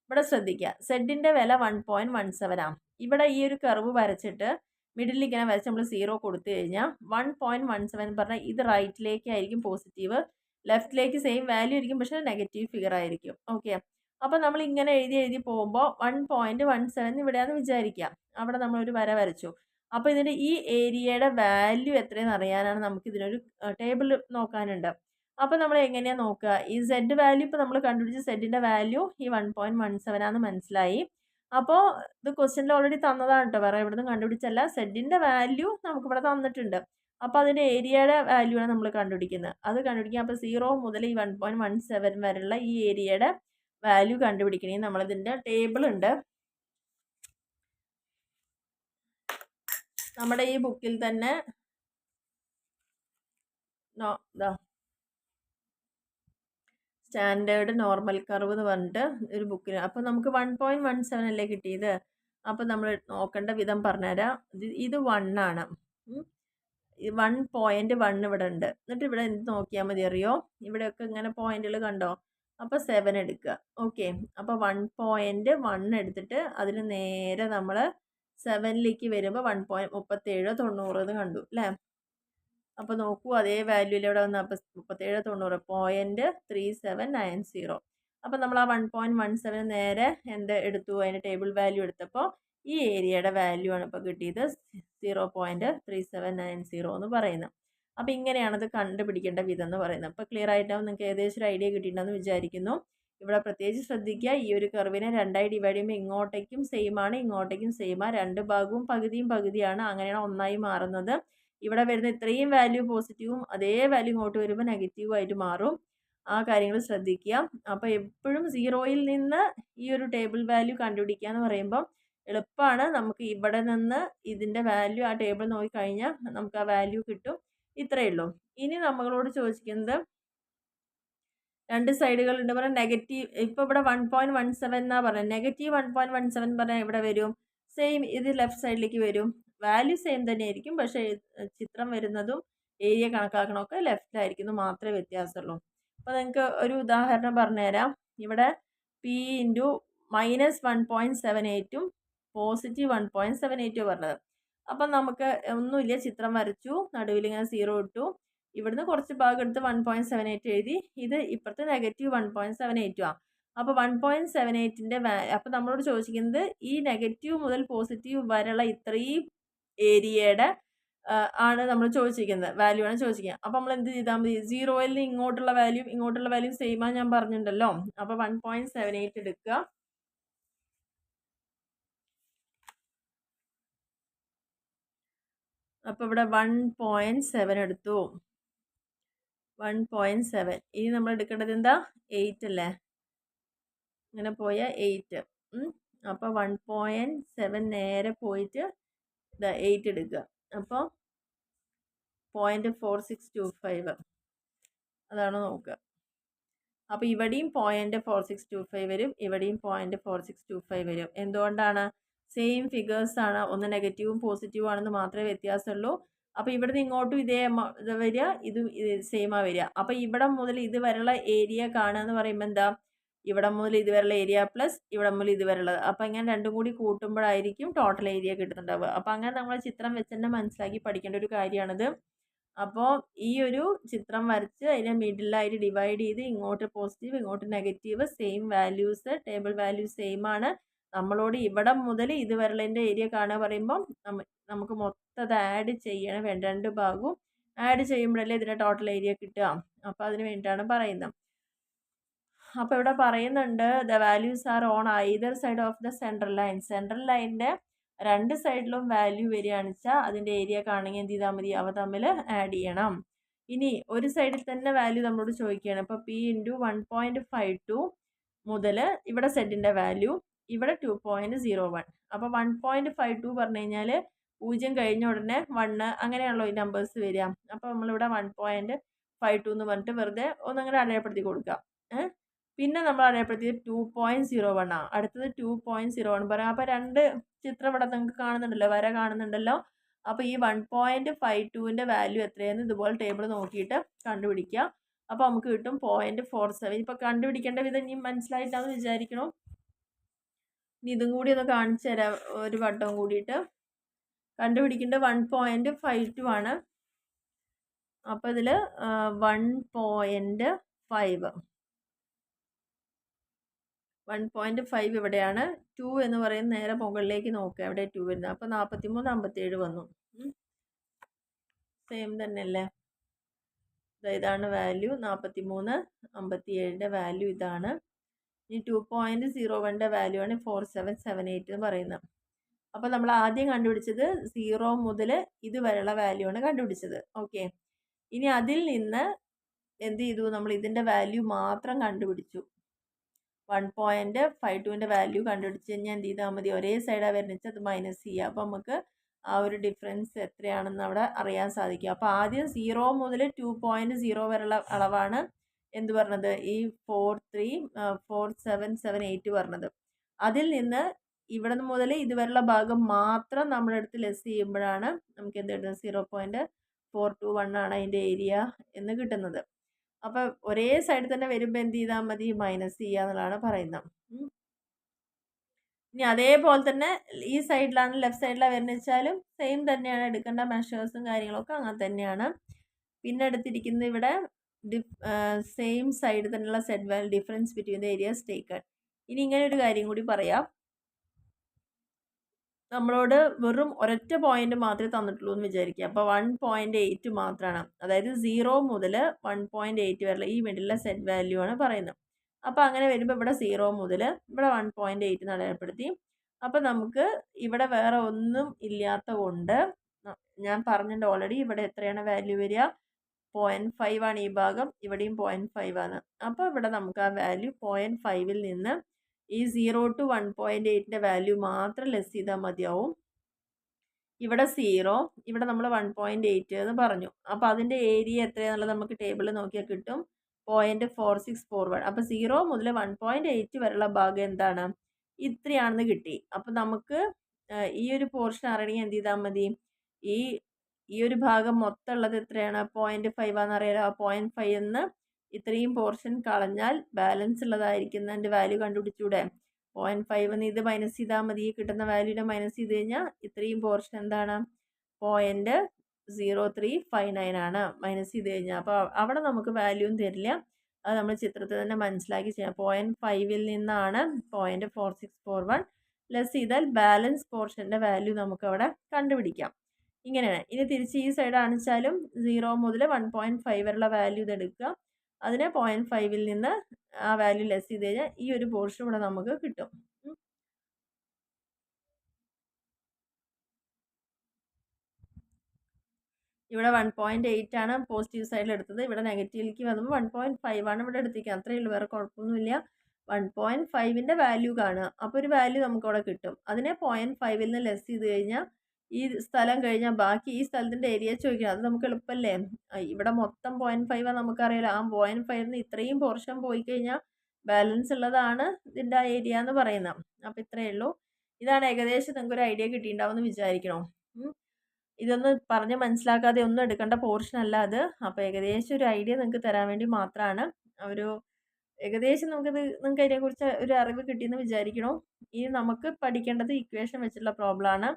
ഇവിടെ ശ്രദ്ധിക്കുക, സെഡിൻ്റെ വില 1.17 ആണ്. ഇവിടെ ഈ ഒരു കർവ് വരച്ചിട്ട് മിഡിൽ ഇങ്ങനെ വരച്ച് നമ്മൾ 0 കൊടുത്തു കഴിഞ്ഞാൽ 1.17 പറഞ്ഞാൽ ഇത് റൈറ്റിലേക്കായിരിക്കും പോസിറ്റീവ്, ലെഫ്റ്റിലേക്ക് സെയിം വാല്യൂ ആയിരിക്കും, പക്ഷേ നെഗറ്റീവ് ഫിഗർ ആയിരിക്കും. ഓക്കെ, അപ്പോൾ നമ്മൾ ഇങ്ങനെ എഴുതി പോകുമ്പോൾ 1.17 ഇവിടെയാണെന്ന് വിചാരിക്കാം. അവിടെ നമ്മളൊരു വര വരച്ചു. അപ്പോൾ ഇതിൻ്റെ ഈ ഏരിയയുടെ വാല്യൂ എത്രയെന്ന് അറിയാനാണ് നമുക്ക് ഇതിനൊരു ടേബിൾ നോക്കാനുണ്ട്. അപ്പോൾ നമ്മൾ എങ്ങനെയാണ് നോക്കുക? ഈ സെഡ് വാല്യൂ ഇപ്പോൾ നമ്മൾ കണ്ടുപിടിച്ച സെഡിൻ്റെ വാല്യൂ ഈ 1.17 ആണെന്ന് മനസ്സിലായി. അപ്പോൾ ഇത് ക്വസ്റ്റ്യനിൽ ഓൾറെഡി തന്നതാണ് കേട്ടോ, വേറെ എവിടെ നിന്നും കണ്ടുപിടിച്ചല്ല. സെഡിൻ്റെ വാല്യൂ നമുക്കിവിടെ തന്നിട്ടുണ്ട്. അപ്പോൾ അതിൻ്റെ ഏരിയയുടെ വാല്യൂ ആണ് നമ്മൾ കണ്ടുപിടിക്കുന്നത്. അത് കണ്ടുപിടിക്കുക. അപ്പോൾ 0 മുതൽ ഈ 1.17 വരെയുള്ള ഈ ഏരിയയുടെ വാല്യൂ കണ്ടുപിടിക്കണേ നമ്മളിതിൻ്റെ ടേബിൾ ഉണ്ട് നമ്മുടെ ഈ ബുക്കിൽ തന്നെ. സ്റ്റാൻഡേർഡ് നോർമൽ കർവ് എന്ന് പറഞ്ഞിട്ട് ഒരു ബുക്കിന്. അപ്പോൾ നമുക്ക് 1.17 അല്ലേ കിട്ടിയത്. അപ്പോൾ നമ്മൾ നോക്കേണ്ട വിധം പറഞ്ഞുതരാം. ഇത് 1 ആണ്. 1.1 ഇവിടെ ഉണ്ട്. എന്നിട്ട് ഇവിടെ എന്ത് നോക്കിയാൽ മതി അറിയോ? ഇവിടെയൊക്കെ ഇങ്ങനെ പോയിന്റുകൾ കണ്ടോ? അപ്പോൾ 7 എടുക്കുക. ഓക്കെ, അപ്പോൾ 1.1 എടുത്തിട്ട് അതിന് നേരെ നമ്മൾ 7ലേക്ക് വരുമ്പോൾ 1.3790 എന്ന് കണ്ടു അല്ലേ. അപ്പോൾ നോക്കൂ, അതേ വാല്യൂയിൽ ഇവിടെ വന്ന് അപ്പോൾ 3790.3790. അപ്പോൾ നമ്മൾ ആ 1.17 നേരെ എടുത്തു, അതിൻ്റെ ടേബിൾ വാല്യൂ എടുത്തപ്പോൾ ഈ ഏരിയയുടെ വാല്യൂ ആണ് ഇപ്പോൾ കിട്ടിയത് 0.3790 എന്ന് പറയുന്നത്. അപ്പോൾ ഇങ്ങനെയാണത് കണ്ടുപിടിക്കേണ്ട വിധം എന്ന് പറയുന്നത്. അപ്പോൾ ക്ലിയർ ആയിട്ടാവും, നിങ്ങൾക്ക് ഏകദേശം ഒരു ഐഡിയ കിട്ടിയിട്ടുണ്ടെന്ന് വിചാരിക്കുന്നു. ഇവിടെ പ്രത്യേകിച്ച് ശ്രദ്ധിക്കുക, ഈ ഒരു കർവിനെ 2ആയി ഡിവൈഡ് ചെയ്യുമ്പോൾ ഇങ്ങോട്ടേക്കും സെയിം ആണ്, ഇങ്ങോട്ടേക്കും സെയിം ആണ്. രണ്ട് ഭാഗവും പകുതിയും പകുതിയാണ്, അങ്ങനെയാണ് ഒന്നായി മാറുന്നത്. ഇവിടെ വരുന്ന ഇത്രയും വാല്യൂ പോസിറ്റീവും അതേ വാല്യൂ ഇങ്ങോട്ട് വരുമ്പോൾ നെഗറ്റീവും ആയിട്ട് മാറും. ആ കാര്യങ്ങൾ ശ്രദ്ധിക്കുക. അപ്പോൾ എപ്പോഴും 0യിൽ നിന്ന് ഈ ഒരു ടേബിൾ വാല്യൂ കണ്ടുപിടിക്കുക എന്ന് പറയുമ്പോൾ എളുപ്പമാണ്. നമുക്ക് ഇവിടെ നിന്ന് ഇതിൻ്റെ വാല്യൂ ആ ടേബിൾ നോക്കിക്കഴിഞ്ഞാൽ നമുക്ക് ആ വാല്യൂ കിട്ടും. ഇത്രയേ ഉള്ളൂ. ഇനി നമ്മളോട് ചോദിക്കുന്നത് രണ്ട് സൈഡുകളുണ്ട് പറയാം. നെഗറ്റീവ് ഇപ്പോൾ ഇവിടെ 1.17 എന്നാണ് പറയുന്നത്. നെഗറ്റീവ് 1.17 പറഞ്ഞാൽ ഇവിടെ വരും സെയിം, ഇത് ലെഫ്റ്റ് സൈഡിലേക്ക് വരും. വാല്യൂ സെയിം തന്നെയായിരിക്കും, പക്ഷേ ചിത്രം വരുന്നതും ഏരിയ കണക്കാക്കണമൊക്കെ ലെഫ്റ്റിലായിരിക്കുന്നു, മാത്രമേ വ്യത്യാസമുള്ളൂ. അപ്പോൾ നിങ്ങൾക്ക് ഒരു ഉദാഹരണം പറഞ്ഞുതരാം. ഇവിടെ P ഇൻറ്റു -1.78ഉം പോസിറ്റീവ് 1.78 പറഞ്ഞത്. അപ്പം നമുക്ക് ഒന്നുമില്ല, ചിത്രം വരച്ചു, നടുവിൽ ഇങ്ങനെ 0 ഇട്ടു, ഇവിടുന്ന് കുറച്ച് ഭാഗം എടുത്ത് 1.78 എഴുതി. ഇത് ഇപ്പുറത്ത് നെഗറ്റീവ് 1.78 ആണ്. അപ്പോൾ 1.78ൻ്റെ അപ്പോൾ നമ്മളോട് ചോദിക്കുന്നത് ഈ നെഗറ്റീവ് മുതൽ പോസിറ്റീവ് വരെയുള്ള ഇത്രയും ഏരിയയുടെ ആണ് നമ്മൾ ചോദിച്ചിരിക്കുന്നത്, വാല്യൂ ആണ് ചോദിച്ചിരിക്കുന്നത്. അപ്പോൾ നമ്മൾ എന്ത് ചെയ്താൽ മതി? 0യിൽ നിന്ന് ഇങ്ങോട്ടുള്ള വാല്യൂ സെയിം ആണ് ഞാൻ പറഞ്ഞിട്ടുണ്ടല്ലോ. അപ്പോൾ 1.78 എടുക്കുക. അപ്പോൾ ഇവിടെ 1.7 എടുത്തു. 1.7. ഇനി നമ്മൾ എടുക്കേണ്ടത് എന്താ? 8 അല്ലേ? ഇങ്ങനെ പോയ 8. അപ്പോൾ 1.7 നേരെ പോയിട്ട് 8 എടുക്കുക. അപ്പോൾ 0.4625 അതാണ് നോക്കുക. അപ്പോൾ ഇവിടെയും 0.4625 വരും, ഇവിടെയും 0.4625 വരും. എന്തുകൊണ്ടാണ്? സെയിം ഫിഗേഴ്സ് ആണ്, ഒന്ന് നെഗറ്റീവും പോസിറ്റീവും ആണെന്ന് മാത്രമേ വ്യത്യാസമുള്ളൂ. അപ്പോൾ ഇവിടുന്ന് ഇങ്ങോട്ടും ഇതേ ഇത് വരിക, ഇതും സെയിമാണ് വരിക. അപ്പോൾ ഇവിടെ മുതൽ ഇതുവരെയുള്ള ഏരിയ കാണുക എന്ന് പറയുമ്പോൾ എന്താ? ഇവിടെ മുതൽ ഇതുവരെയുള്ള ഏരിയ പ്ലസ് ഇവിടെ മുതൽ ഇതുവരെയുള്ളത്. അപ്പോൾ ഇങ്ങനെ രണ്ടും കൂടി കൂട്ടുമ്പോഴായിരിക്കും ടോട്ടൽ ഏരിയ കിട്ടുന്നുണ്ടാവുക. അപ്പോൾ അങ്ങനെ നമ്മൾ ചിത്രം വെച്ച് തന്നെ മനസ്സിലാക്കി പഠിക്കേണ്ട ഒരു കാര്യമാണിത്. അപ്പോൾ ഈ ഒരു ചിത്രം വരച്ച് അതിനെ മിഡിലായിട്ട് ഡിവൈഡ് ചെയ്ത് ഇങ്ങോട്ട് പോസിറ്റീവ് ഇങ്ങോട്ട് negative same values, table values same ആണ്. നമ്മളോട് ഇവിടെ മുതൽ ഇതുവരെയുള്ളതിൻ്റെ ഏരിയ കാണുക പറയുമ്പം നമുക്ക് മൊത്തം ആഡ് ചെയ്യണം, വേണ്ട രണ്ട് ഭാഗവും ആഡ് ചെയ്യുമ്പോഴല്ലേ ഇതിൻ്റെ ടോട്ടൽ ഏരിയ കിട്ടുക. അപ്പോൾ അതിന് വേണ്ടിയിട്ടാണ് പറയുന്നത്. അപ്പോൾ ഇവിടെ പറയുന്നുണ്ട് the values R on either side of the central line. Central ലൈനിൻ്റെ രണ്ട് സൈഡിലും വാല്യൂ വരികയാണെന്ന് വെച്ചാൽ അതിൻ്റെ ഏരിയ കാണുമെങ്കിൽ എന്ത് ചെയ്താൽ മതി? അവ തമ്മിൽ ആഡ് ചെയ്യണം. ഇനി ഒരു സൈഡിൽ തന്നെ വാല്യൂ നമ്മളോട് ചോദിക്കുകയാണ്. ഇപ്പോൾ P ഇൻറ്റു 1.52 മുതൽ ഇവിടെ സെഡിൻ്റെ വാല്യൂ, ഇവിടെ 2.01. അപ്പോൾ 1.52 പറഞ്ഞു കഴിഞ്ഞാൽ 0 കഴിഞ്ഞ ഉടനെ 1 അങ്ങനെയാണല്ലോ ഈ നമ്പേഴ്സ് വരിക. അപ്പോൾ നമ്മളിവിടെ 1.52 എന്ന് പറഞ്ഞിട്ട് വെറുതെ ഒന്നങ്ങനെ അടയാളപ്പെടുത്തി കൊടുക്കുക. പിന്നെ നമ്മൾ അടയാളപ്പെടുത്തിയത് 2.01 ആണ്. അടുത്തത് 2.01 പറയാം. അപ്പോൾ രണ്ട് ചിത്രം ഇവിടെ നിങ്ങൾക്ക് കാണുന്നുണ്ടല്ലോ, വര കാണുന്നുണ്ടല്ലോ. അപ്പോൾ ഈ 1.52ൻ്റെ വാല്യൂ എത്രയെന്ന് ഇതുപോലെ ടേബിൾ നോക്കിയിട്ട് കണ്ടുപിടിക്കുക. അപ്പോൾ നമുക്ക് കിട്ടും 0.47. ഇപ്പോൾ കണ്ടുപിടിക്കേണ്ട വിധം ഇനി മനസ്സിലായിട്ടാണെന്ന് വിചാരിക്കണം. ഇനി ഇതും കൂടി ഒന്ന് കാണിച്ചു തരാം ഒരു വട്ടം കൂടിയിട്ട്. കണ്ടുപിടിക്കേണ്ടത് 1.52 ആണ്. അപ്പോൾ ഇതിൽ 1.5 ഇവിടെയാണ്. 2 എന്ന് പറയുന്നത് നേരെ മുകളിലേക്ക് നോക്കുക, എവിടെ 2 വരുന്നത്. അപ്പോൾ 43 57 വന്നു. സെയിം തന്നെയല്ലേ? ഇതാണ് വാല്യൂ. 43 57 വാല്യൂ ഇതാണ്. ഇനി 2.01 വാല്യൂ ആണ് 4778 എന്ന് പറയുന്നത്. അപ്പോൾ നമ്മൾ ആദ്യം കണ്ടുപിടിച്ചത് 0 മുതൽ ഇതുവരെയുള്ള വാല്യൂ ആണ് കണ്ടുപിടിച്ചത്. ഓക്കെ, ഇനി അതിൽ നിന്ന് എന്ത് ചെയ്തു? നമ്മൾ ഇതിൻ്റെ വാല്യൂ മാത്രം കണ്ടുപിടിച്ചു. 1.52ൻ്റെ വാല്യൂ കണ്ടുപിടിച്ച് കഴിഞ്ഞാൽ എന്ത് ചെയ്താൽ മതി? ഒരേ സൈഡാണ് വരുന്നത്, അത് മൈനസ് ചെയ്യുക. അപ്പോൾ നമുക്ക് ആ ഒരു ഡിഫറൻസ് എത്രയാണെന്ന് അവിടെ അറിയാൻ സാധിക്കും. അപ്പോൾ ആദ്യം 0 മുതൽ 2.0 വരെയുള്ള അളവാണ് എന്ത് പറഞ്ഞത്? ഈ 4778 പറഞ്ഞത്. അതിൽ നിന്ന് ഇവിടെ മുതൽ ഇതുവരെയുള്ള ഭാഗം മാത്രം നമ്മളെടുത്ത് ലെസ് ചെയ്യുമ്പോഴാണ് നമുക്ക് എന്ത് കിട്ടുന്നത്? 0.421 ആണ് അതിൻ്റെ ഏരിയ എന്ന് കിട്ടുന്നത്. അപ്പോൾ ഒരേ സൈഡിൽ തന്നെ വരുമ്പോൾ എന്ത് ചെയ്താൽ മതി? മൈനസ് ചെയ്യുക എന്നുള്ളതാണ് പറയുന്നത്. ഇനി അതേപോലെ തന്നെ ഈ സൈഡിലാണ്, ലെഫ്റ്റ് സൈഡിലാണ് വരുന്നത് വെച്ചാലും സെയിം തന്നെയാണ്. എടുക്കേണ്ട മെഷേഴ്സും കാര്യങ്ങളൊക്കെ അങ്ങനെ തന്നെയാണ്. പിന്നെ എടുത്തിരിക്കുന്നത് ഇവിടെ സെയിം സൈഡ് തന്നെയുള്ള set value difference between the areas taken. ഇനി ഇങ്ങനെ ഒരു കാര്യം കൂടി പറയാം. നമ്മളോട് വെറും ഒരൊറ്റ പോയിന്റ് മാത്രമേ തന്നിട്ടുള്ളൂ എന്ന് വിചാരിക്കുക. അപ്പോൾ 1.8 മാത്രമാണ്. അതായത് 0 മുതൽ 1.8 വരെയുള്ള ഈ മിഡിലെ സെറ്റ് വാല്യൂ ആണ് പറയുന്നത്. അപ്പോൾ അങ്ങനെ വരുമ്പോൾ ഇവിടെ 0 മുതൽ ഇവിടെ 1.8 അടയാളപ്പെടുത്തി. അപ്പോൾ നമുക്ക് ഇവിടെ വേറെ ഒന്നും ഇല്ലാത്ത കൊണ്ട് ഞാൻ പറഞ്ഞിട്ടുണ്ട് ഓൾറെഡി. ഇവിടെ എത്രയാണ് വാല്യൂ വരിക? 0.5 ആണ് ഈ ഭാഗം, ഇവിടെയും 0.5 ആണ്. അപ്പോൾ ഇവിടെ നമുക്ക് ആ വാല്യൂ 0.5ൽ നിന്ന് ഈ 0 to 1.8ൻ്റെ വാല്യൂ മാത്രം ലെസ് ചെയ്താൽ മതിയാവും. ഇവിടെ 0, ഇവിടെ നമ്മൾ 1.8 എന്ന് പറഞ്ഞു. അപ്പോൾ അതിൻ്റെ ഏരിയ എത്രയാണെന്നുള്ളത് നമുക്ക് ടേബിളിൽ നോക്കിയാൽ കിട്ടും. 0.4641. അപ്പോൾ 0 മുതൽ 1.8 വരെയുള്ള ഭാഗം എന്താണ്? ഇത്രയാണെന്ന് കിട്ടി. അപ്പോൾ നമുക്ക് ഈ ഒരു പോർഷൻ അറിയണമെങ്കിൽ എന്ത് ചെയ്താൽ മതി? ഈ ഒരു ഭാഗം മൊത്തം ഉള്ളത് എത്രയാണ്? 0.5 ആണെന്ന് അറിയാലോ. ആ 0.5 എന്ന് ഇത്രയും പോർഷൻ കളഞ്ഞാൽ ബാലൻസ് ഉള്ളതായിരിക്കുന്നതിൻ്റെ വാല്യൂ കണ്ടുപിടിച്ചൂടെ? 0.5 എന്ന് ഇത് മൈനസ് ചെയ്താൽ മതി. കിട്ടുന്ന വാല്യൂനെ മൈനസ് ചെയ്ത് കഴിഞ്ഞാൽ ഇത്രയും പോർഷൻ എന്താണ്? 0.0359 ആണ് മൈനസ് ചെയ്ത് കഴിഞ്ഞാൽ. അപ്പോൾ അവിടെ നമുക്ക് വാല്യൂ തരില്ല. അത് നമ്മൾ ചിത്രത്തിൽ തന്നെ മനസ്സിലാക്കി ചെയ്യാം. 0.5ൽ നിന്നാണ് 0.4641 ലെസ് ചെയ്താൽ ബാലൻസ് പോർഷൻ്റെ വാല്യൂ നമുക്കവിടെ കണ്ടുപിടിക്കാം. ഇങ്ങനെയാണ്. ഇനി തിരിച്ച് ഈ സൈഡ് ആണെച്ചാലും 0 മുതൽ 1.5 വരെയുള്ള വാല്യൂ ഇതെടുക്കുക. അതിനെ 0.5ൽ നിന്ന് ആ വാല്യൂ ലെസ് ചെയ്ത് കഴിഞ്ഞാൽ ഈ ഒരു പോർഷൻ ഇവിടെ നമുക്ക് കിട്ടും. ഇവിടെ 1.8 ആണ് പോസിറ്റീവ് സൈഡിൽ എടുത്തത്. ഇവിടെ നെഗറ്റീവിലേക്ക് വന്നപ്പോൾ 1.5 ആണ് ഇവിടെ എടുത്തിരിക്കുക. അത്രയേ ഉള്ളൂ, വേറെ കുഴപ്പമൊന്നുമില്ല. 1.5ൻ്റെ വാല്യൂ കാണുക. അപ്പോൾ ഒരു വാല്യൂ നമുക്കവിടെ കിട്ടും. അതിനെ 0.5ൽ നിന്ന് ലെസ് ചെയ്ത് കഴിഞ്ഞാൽ ഈ സ്ഥലം കഴിഞ്ഞാൽ ബാക്കി ഈ സ്ഥലത്തിൻ്റെ ഏരിയ ചോദിക്കണം. അത് നമുക്ക് എളുപ്പമല്ലേ? ഇവിടെ മൊത്തം 0.5 നമുക്കറിയാലോ. ആ 0.5ൽ നിന്ന് ഇത്രയും പോർഷൻ പോയി കഴിഞ്ഞാൽ ബാലൻസ് ഉള്ളതാണ് ഇതിൻ്റെ ഏരിയ എന്ന് പറയുന്നത്. അപ്പോൾ ഇത്രയേ ഉള്ളൂ. ഇതാണ് ഏകദേശം നിങ്ങൾക്ക് ഒരു ഐഡിയ കിട്ടിയിട്ടുണ്ടാവും എന്ന് വിചാരിക്കണം. ഇതൊന്ന് പറഞ്ഞ് മനസ്സിലാക്കാതെ ഒന്നും എടുക്കേണ്ട പോർഷൻ അല്ല അത്. അപ്പോൾ ഏകദേശം ഒരു ഐഡിയ നിങ്ങൾക്ക് തരാൻ വേണ്ടി മാത്രമാണ്. ഒരു ഏകദേശം നിങ്ങൾക്ക് അതിനെക്കുറിച്ച് ഒരു അറിവ് കിട്ടിയെന്ന് വിചാരിക്കണോ. ഇനി നമുക്ക് പഠിക്കേണ്ടത് ഇക്വേഷൻ വെച്ചിട്ടുള്ള പ്രോബ്ലമാണ്.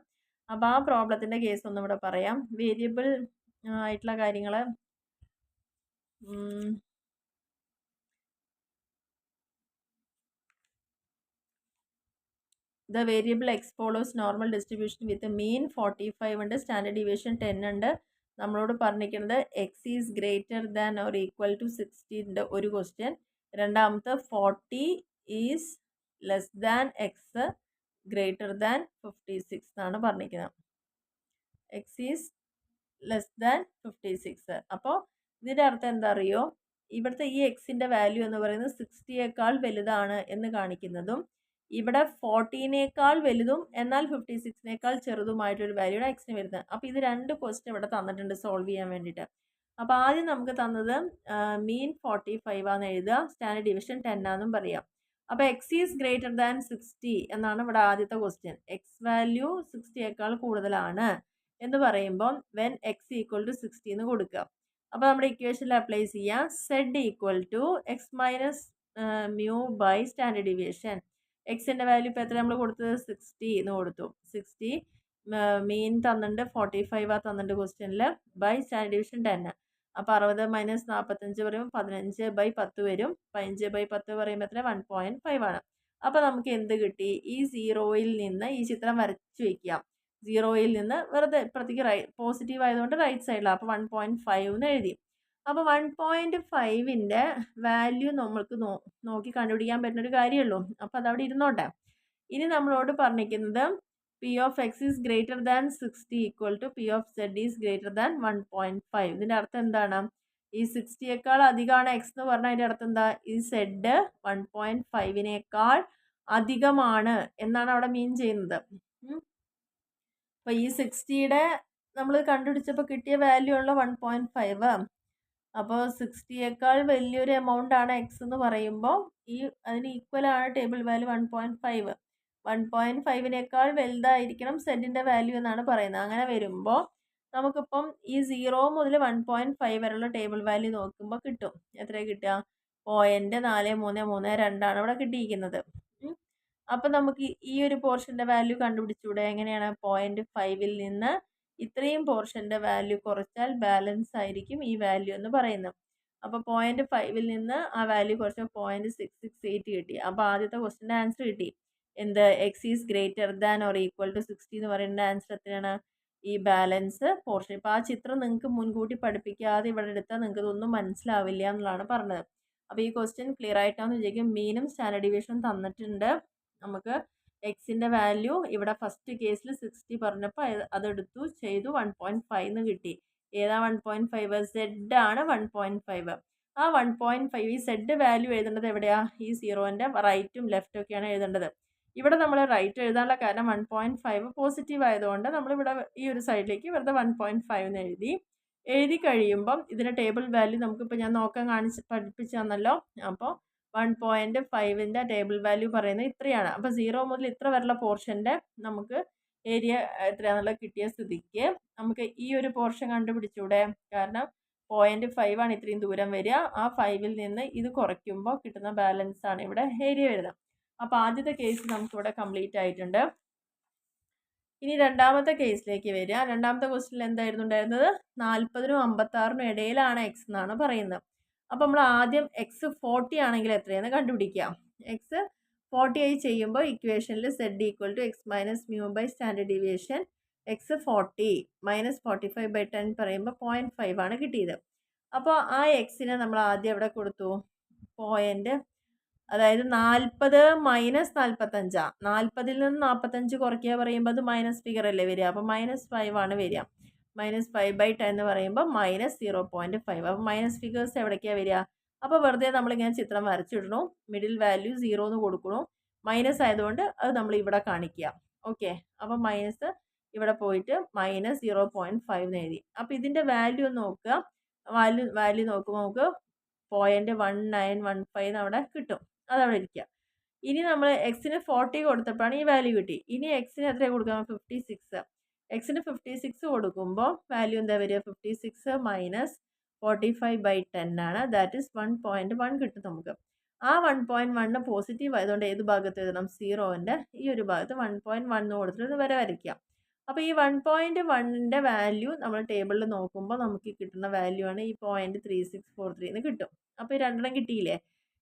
അപ്പോൾ ആ പ്രോബ്ലത്തിൻ്റെ കേസ് ഒന്നും ഇവിടെ പറയാം. വേരിയബിൾ ആയിട്ടുള്ള കാര്യങ്ങൾ The variable x follows normal distribution with a mean 45 ഉണ്ട്, സ്റ്റാൻഡേർഡ് ഡീവിയേഷൻ 10 ഉണ്ട്. നമ്മളോട് പറഞ്ഞിരിക്കുന്നത് X is greater than or equal to 60 ഒരു ക്വസ്റ്റ്യൻ. രണ്ടാമത്തെ 40 is less than X greater than 56 എന്നാണ് പറഞ്ഞിരിക്കുന്നത്. X is less than 56. അപ്പോൾ ഇതിൻ്റെ അർത്ഥം എന്താ അറിയോ? ഇവിടുത്തെ ഈ എക്സിൻ്റെ വാല്യൂ എന്ന് പറയുന്നത് 60യേക്കാൾ വലുതാണ് എന്ന് കാണിക്കുന്നതും ഇവിടെ 40നേക്കാൾ വലുതും എന്നാൽ 56നേക്കാൾ ചെറുതുമായിട്ടൊരു വാല്യൂടെ എക്സിന് വരുന്നത്. അപ്പോൾ ഇത് രണ്ട് ക്വസ്റ്റ്യൻ ഇവിടെ തന്നിട്ടുണ്ട് സോൾവ് ചെയ്യാൻ വേണ്ടിയിട്ട്. അപ്പോൾ ആദ്യം നമുക്ക് തന്നത് മീൻ 45 ആണെന്ന് എഴുതുക, സ്റ്റാൻഡേർഡ് ഡിവിഷൻ 10 ആണെന്നും പറയാം. അപ്പോൾ എക്സ് ഈസ് ഗ്രേറ്റർ ദാൻ 60 എന്നാണ് ഇവിടെ ആദ്യത്തെ ക്വസ്റ്റ്യൻ. എക്സ് വാല്യൂ 60യേക്കാൾ കൂടുതലാണ് എന്ന് പറയുമ്പോൾ വെൻ എക്സ് ഈക്വൽ ടു 60 എന്ന് കൊടുക്കുക. അപ്പോൾ നമ്മുടെ ഇക്വേഷനിൽ അപ്ലൈ ചെയ്യാം. Z equal to X minus mu by standard deviation. എക്സിൻ്റെ വാല്യൂ ഇപ്പോൾ എത്ര നമ്മൾ കൊടുത്തത് 60 എന്ന് കൊടുത്തു. 60 മീൻ തന്നിട്ടുണ്ട് 45 തന്നിട്ടുണ്ട് ക്വസ്റ്റ്യനിൽ ബൈ സ്റ്റാൻഡേർഡ് ഡിവിഷൻ 10. അപ്പോൾ 60 മൈനസ് 45 പറയുമ്പോൾ 15/10 വരും. 15/10 പറയുമ്പോൾ എത്ര 1.5 ആണ്. അപ്പോൾ നമുക്ക് എന്ത് കിട്ടി? ഈ സീറോയിൽ നിന്ന് ഈ ചിത്രം വരച്ച് വയ്ക്കാം. സീറോയിൽ നിന്ന് വെറുതെ ഇപ്പുറത്തേക്ക് പോസിറ്റീവ് ആയതുകൊണ്ട് റൈറ്റ് സൈഡിലാണ്. അപ്പോൾ 1.5 എന്ന് എഴുതി. അപ്പോൾ 1.5ൻ്റെ വാല്യൂ നമ്മൾക്ക് നോക്കി കണ്ടുപിടിക്കാൻ പറ്റുന്നൊരു കാര്യമുള്ളൂ. അപ്പോൾ അതവിടെ ഇരുന്നോട്ടെ. ഇനി നമ്മളോട് പറഞ്ഞിരിക്കുന്നത് P of X is greater than 60 equal to P of Z is greater than 1.5. ഇതിൻ്റെ അർത്ഥം എന്താണ്? ഈ 60യേക്കാൾ അധികമാണ് എക്സ് എന്ന് പറഞ്ഞാൽ അതിൻ്റെ അർത്ഥം എന്താ? ഈ സെഡ് 1.5നേക്കാൾ അധികമാണ് എന്നാണ് അവിടെ മീൻ ചെയ്യുന്നത്. അപ്പോൾ ഈ 60യുടെ നമ്മൾ കണ്ടുപിടിച്ചപ്പോൾ കിട്ടിയ വാല്യൂ ഉള്ള 1.5. അപ്പോൾ 60യേക്കാൾ വലിയൊരു എമൗണ്ട് ആണ് എക്സ് എന്ന് പറയുമ്പോൾ അതിന് ഈക്വൽ ആണ് ടേബിൾ വാല്യൂ 1.5. 1.5നേക്കാൾ വലുതായിരിക്കണം സെഡിൻ്റെ വാല്യൂ എന്നാണ് പറയുന്നത്. അങ്ങനെ വരുമ്പോൾ നമുക്കിപ്പം ഈ 0 മുതൽ 1.5 വരെയുള്ള ടേബിൾ വാല്യൂ നോക്കുമ്പോൾ കിട്ടും. എത്രയാണ് കിട്ടുക? 0.4332 ഇവിടെ കിട്ടിയിരിക്കുന്നത്. അപ്പം നമുക്ക് ഈ ഒരു പോർഷൻ്റെ വാല്യൂ കണ്ടുപിടിച്ചൂടെ? എങ്ങനെയാണ്? 0.5ൽ നിന്ന് ഇത്രയും പോർഷൻ്റെ വാല്യൂ കുറച്ചാൽ ബാലൻസ് ആയിരിക്കും ഈ വാല്യൂ എന്ന് പറയുന്നത്. അപ്പോൾ 0.5ൽ നിന്ന് ആ വാല്യൂ കുറച്ച് 0.668 കിട്ടി. അപ്പോൾ ആദ്യത്തെ ക്വസ്റ്റിൻ്റെ ആൻസർ കിട്ടി. എന്ത്? X is greater than or equal to 60 എന്ന് പറയുന്ന ആൻസർ എത്രയാണ്? ഈ ബാലൻസ് പോർഷൻ. ഇപ്പോൾ ആ ചിത്രം നിങ്ങൾക്ക് മുൻകൂട്ടി പഠിപ്പിക്കാതെ ഇവിടെ എടുത്താൽ നിങ്ങൾക്ക് ഇതൊന്നും മനസ്സിലാവില്ല എന്നുള്ളതാണ് പറഞ്ഞത്. അപ്പോൾ ഈ ക്വസ്റ്റ്യൻ ക്ലിയർ ആയിട്ടാണെന്ന് വിചാരിക്കും. മീനും സ്റ്റാൻഡേർഡ് ഡിവിഷനും തന്നിട്ടുണ്ട്. നമുക്ക് എക്സിൻ്റെ വാല്യൂ ഇവിടെ ഫസ്റ്റ് കേസിൽ 60 പറഞ്ഞപ്പോൾ അതെടുത്തു ചെയ്തു 1.5 എന്ന് കിട്ടി. ഏതാ 1.5? സെഡ് ആണ് 1.5. ആ 1.5 ഈ സെഡ് വാല്യൂ എഴുതേണ്ടത് എവിടെയാണ്? ഈ സീറോൻ്റെ റൈറ്റും ലെഫ്റ്റും ഒക്കെയാണ് എഴുതേണ്ടത്. ഇവിടെ നമ്മൾ റൈറ്റ് എഴുതാനുള്ള കാരണം 1.5 പോസിറ്റീവ് ആയതുകൊണ്ട് നമ്മളിവിടെ ഈ ഒരു സൈഡിലേക്ക് വെറുതെ 1.5 എന്ന് എഴുതി കഴിയുമ്പം ഇതിൻ്റെ ടേബിൾ വാല്യൂ നമുക്കിപ്പോൾ ഞാൻ നോക്കാൻ പഠിപ്പിച്ചു തന്നല്ലോ. അപ്പോൾ 1.5ൻ്റെ ടേബിൾ വാല്യൂ പറയുന്നത് ഇത്രയാണ്. അപ്പോൾ 0 മുതൽ ഇത്ര വരെയുള്ള പോർഷൻ്റെ നമുക്ക് ഏരിയ എത്രയാണെന്നുള്ളത് കിട്ടിയ സ്ഥിതിക്ക് നമുക്ക് ഈ ഒരു പോർഷൻ കണ്ടുപിടിച്ചൂടെ? കാരണം 0.5 ആണ് ഇത്രയും ദൂരം വരിക. ആ 5ൽ നിന്ന് ഇത് കുറയ്ക്കുമ്പോൾ കിട്ടുന്ന ബാലൻസ് ആണ് ഇവിടെ ഏരിയ വരുന്നത്. അപ്പോൾ ആദ്യത്തെ കേസ് നമുക്കിവിടെ കംപ്ലീറ്റ് ആയിട്ടുണ്ട്. ഇനി രണ്ടാമത്തെ കേസിലേക്ക് വരിക. രണ്ടാമത്തെ ക്വസ്റ്റ്യനിൽ എന്തായിരുന്നു ഉണ്ടായിരുന്നത്? 40നും 56നും ഇടയിലാണ് എക്സ് എന്നാണ് പറയുന്നത്. അപ്പോൾ നമ്മൾ ആദ്യം എക്സ് 40 ആണെങ്കിൽ എത്രയെന്ന് കണ്ടുപിടിക്കാം. എക്സ് 40 ആയി ചെയ്യുമ്പോൾ ഇക്വേഷനിൽ Z equal to X minus mu by standard deviation X 40 minus 45/10 പറയുമ്പോൾ 0.5 ആണ് കിട്ടിയത്. അപ്പോൾ ആ എക്സിനെ നമ്മൾ ആദ്യം എവിടെ കൊടുത്തു? അതായത് 40 മൈനസ് 45. 40ൽ നിന്ന് 45 കുറയ്ക്കുക പറയുമ്പോൾ അത് മൈനസ് ഫിഗർ അല്ലേ വരിക. അപ്പോൾ -5 ആണ് വരിക. -5/10 എന്ന് പറയുമ്പോൾ -0.5. അപ്പോൾ മൈനസ് ഫിഗേഴ്സ് എവിടേക്കാണ് വരിക? അപ്പോൾ വെറുതെ നമ്മളിങ്ങനെ ചിത്രം വരച്ചിടണു. മിഡിൽ വാല്യൂ 0 എന്ന് കൊടുക്കണു. മൈനസ് ആയതുകൊണ്ട് അത് നമ്മൾ ഇവിടെ കാണിക്കുക. ഓക്കെ. അപ്പോൾ മൈനസ് ഇവിടെ പോയിട്ട് -0.5 എന്ന് എഴുതി. അപ്പോൾ ഇതിൻ്റെ വാല്യൂ ഒന്ന് നോക്കുക. വാല്യൂ നോക്കുമ്പോൾ നമുക്ക് 0.1915 അവിടെ കിട്ടും. അതവിടെ ഇരിക്കുക. ഇനി നമ്മൾ എക്സിന് 40 കൊടുത്തപ്പോഴാണ് ഈ വാല്യൂ കിട്ടി. ഇനി എക്സിന് എത്രയാണ് കൊടുക്കുക? 56. എക്സിന് 56 കൊടുക്കുമ്പോൾ വാല്യൂ എന്താ വരിക? 56 മൈനസ് 45/10 ആണ്. ദാറ്റ് ഈസ് 1.1 കിട്ടും നമുക്ക്. ആ 1.1 പോസിറ്റീവ് ആയതുകൊണ്ട് ഏത് ഭാഗത്ത് എഴുതണം? സീറോൻ്റെ ഈ ഒരു ഭാഗത്ത് 1.1 കൊടുത്തിട്ട് വരെ വരയ്ക്കാം. അപ്പോൾ ഈ 1.1ൻ്റെ വാല്യൂ നമ്മൾ ടേബിളിൽ നോക്കുമ്പോൾ നമുക്ക് കിട്ടുന്ന വാല്യൂ ആണ് ഈ 0.3643 എന്ന് കിട്ടും. അപ്പോൾ ഈ രണ്ടെണ്ണം കിട്ടിയില്ലേ?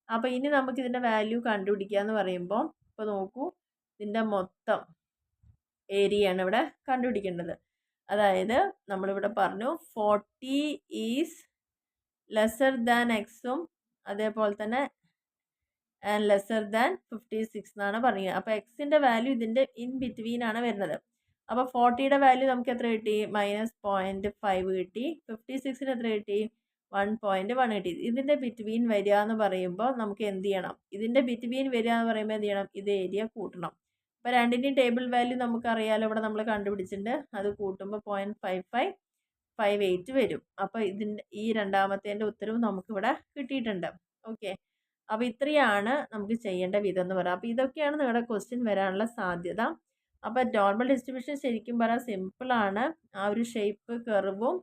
അപ്പോൾ ഇനി നമുക്ക് ഇതിൻ്റെ വാല്യൂ കണ്ടുപിടിക്കുക എന്ന് പറയുമ്പോൾ ഇപ്പോൾ നോക്കൂ, ഇതിൻ്റെ മൊത്തം ഏരിയയാണ് ഇവിടെ കണ്ടുപിടിക്കേണ്ടത്. അതായത് നമ്മളിവിടെ പറഞ്ഞു 40 ഈസ് ലെസർ ദാൻ എക്സും അതേപോലെ തന്നെ ലെസർ ദാൻ 56 എന്നാണ് പറയുക. അപ്പോൾ എക്സിൻ്റെ വാല്യൂ ഇതിൻ്റെ ഇൻ ബിറ്റ്വീൻ ആണ് വരുന്നത്. അപ്പോൾ 40യുടെ വാല്യൂ നമുക്ക് എത്ര കിട്ടി? -0.5 കിട്ടി. 56ന് എത്ര കിട്ടി? 1.1 കിട്ടി. ഇതിൻ്റെ ബിറ്റ്വീൻ വരിക എന്ന് പറയുമ്പോൾ നമുക്ക് എന്ത് ചെയ്യണം? ഇതിൻ്റെ ബിറ്റ്വീൻ വരിക എന്ന് പറയുമ്പോൾ എന്ത് ചെയ്യണം? ഇത് ഏരിയ കൂട്ടണം. അപ്പോൾ രണ്ടിൻ്റെയും ടേബിൾ വാല്യൂ നമുക്കറിയാലോ, ഇവിടെ നമ്മൾ കണ്ടുപിടിച്ചിട്ടുണ്ട്. അത് കൂട്ടുമ്പോൾ 0.5558 വരും. അപ്പോൾ ഈ രണ്ടാമത്തേൻ്റെ ഉത്തരവും നമുക്കിവിടെ കിട്ടിയിട്ടുണ്ട്. ഓക്കെ. അപ്പോൾ ഇത്രയാണ് നമുക്ക് ചെയ്യേണ്ട വിധം എന്ന് പറയാം. അപ്പോൾ ഇതൊക്കെയാണ് നിങ്ങളുടെ ക്വസ്റ്റ്യൻ വരാനുള്ള സാധ്യത. അപ്പോൾ നോർമൽ ഡിസ്ട്രിബ്യൂഷൻ ശരിക്കും പറയാൻ സിമ്പിളാണ്. ആ ഒരു ഷേപ്പ് കർവും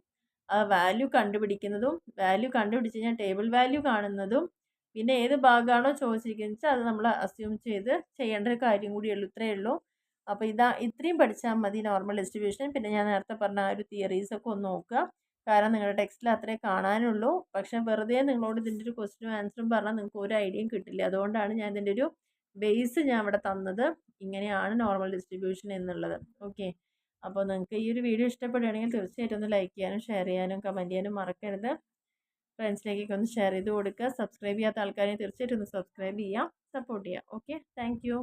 വാല്യൂ കണ്ടുപിടിക്കുന്നതും വാല്യൂ കണ്ടുപിടിച്ച് കഴിഞ്ഞാൽ ടേബിൾ വാല്യൂ കാണുന്നതും പിന്നെ ഏത് ഭാഗമാണോ ചോദിച്ചിരിക്കുന്നത് വെച്ചാൽ അത് നമ്മൾ അസ്യൂം ചെയ്ത് ചെയ്യേണ്ട ഒരു കാര്യം കൂടിയുള്ളൂ. ഇത്രയേ ഉള്ളൂ. അപ്പോൾ ഇത്രയും പഠിച്ചാൽ മതി നോർമൽ ഡിസ്ട്രിബ്യൂഷൻ. പിന്നെ ഞാൻ നേരത്തെ പറഞ്ഞ ആ ഒരു തിയറീസൊക്കെ ഒന്ന് നോക്കുക. കാരണം നിങ്ങളുടെ ടെക്സ്റ്റിൽ അത്രേ കാണാനുള്ളൂ. പക്ഷെ വെറുതെ നിങ്ങളോട് ഇതിൻ്റെ ഒരു ക്വസ്റ്റ്യനും ആൻസറും പറഞ്ഞാൽ നിങ്ങൾക്ക് ഒരു ഐഡിയയും കിട്ടില്ല. അതുകൊണ്ടാണ് ഞാൻ ഇതിൻ്റെ ഒരു ബേസ് ഞാൻ ഇവിടെ തന്നത്. ഇങ്ങനെയാണ് നോർമൽ ഡിസ്ട്രിബ്യൂഷൻ എന്നുള്ളത്. ഓക്കെ. അപ്പോൾ നിങ്ങൾക്ക് ഈ ഒരു വീഡിയോ ഇഷ്ടപ്പെടുകയാണെങ്കിൽ തീർച്ചയായിട്ടും ഒന്ന് ലൈക്ക് ചെയ്യാനും ഷെയർ ചെയ്യാനും കമൻറ്റ് ചെയ്യാനും മറക്കരുത്. ഫ്രണ്ട്സിലേക്കൊക്കെ ഒന്ന് ഷെയർ ചെയ്ത് കൊടുക്കുക. സബ്സ്ക്രൈബ് ചെയ്യാത്ത ആൾക്കാരെ തീർച്ചയായിട്ടും ഒന്ന് സബ്സ്ക്രൈബ് ചെയ്യുക, സപ്പോർട്ട് ചെയ്യുക. Okay, thank you.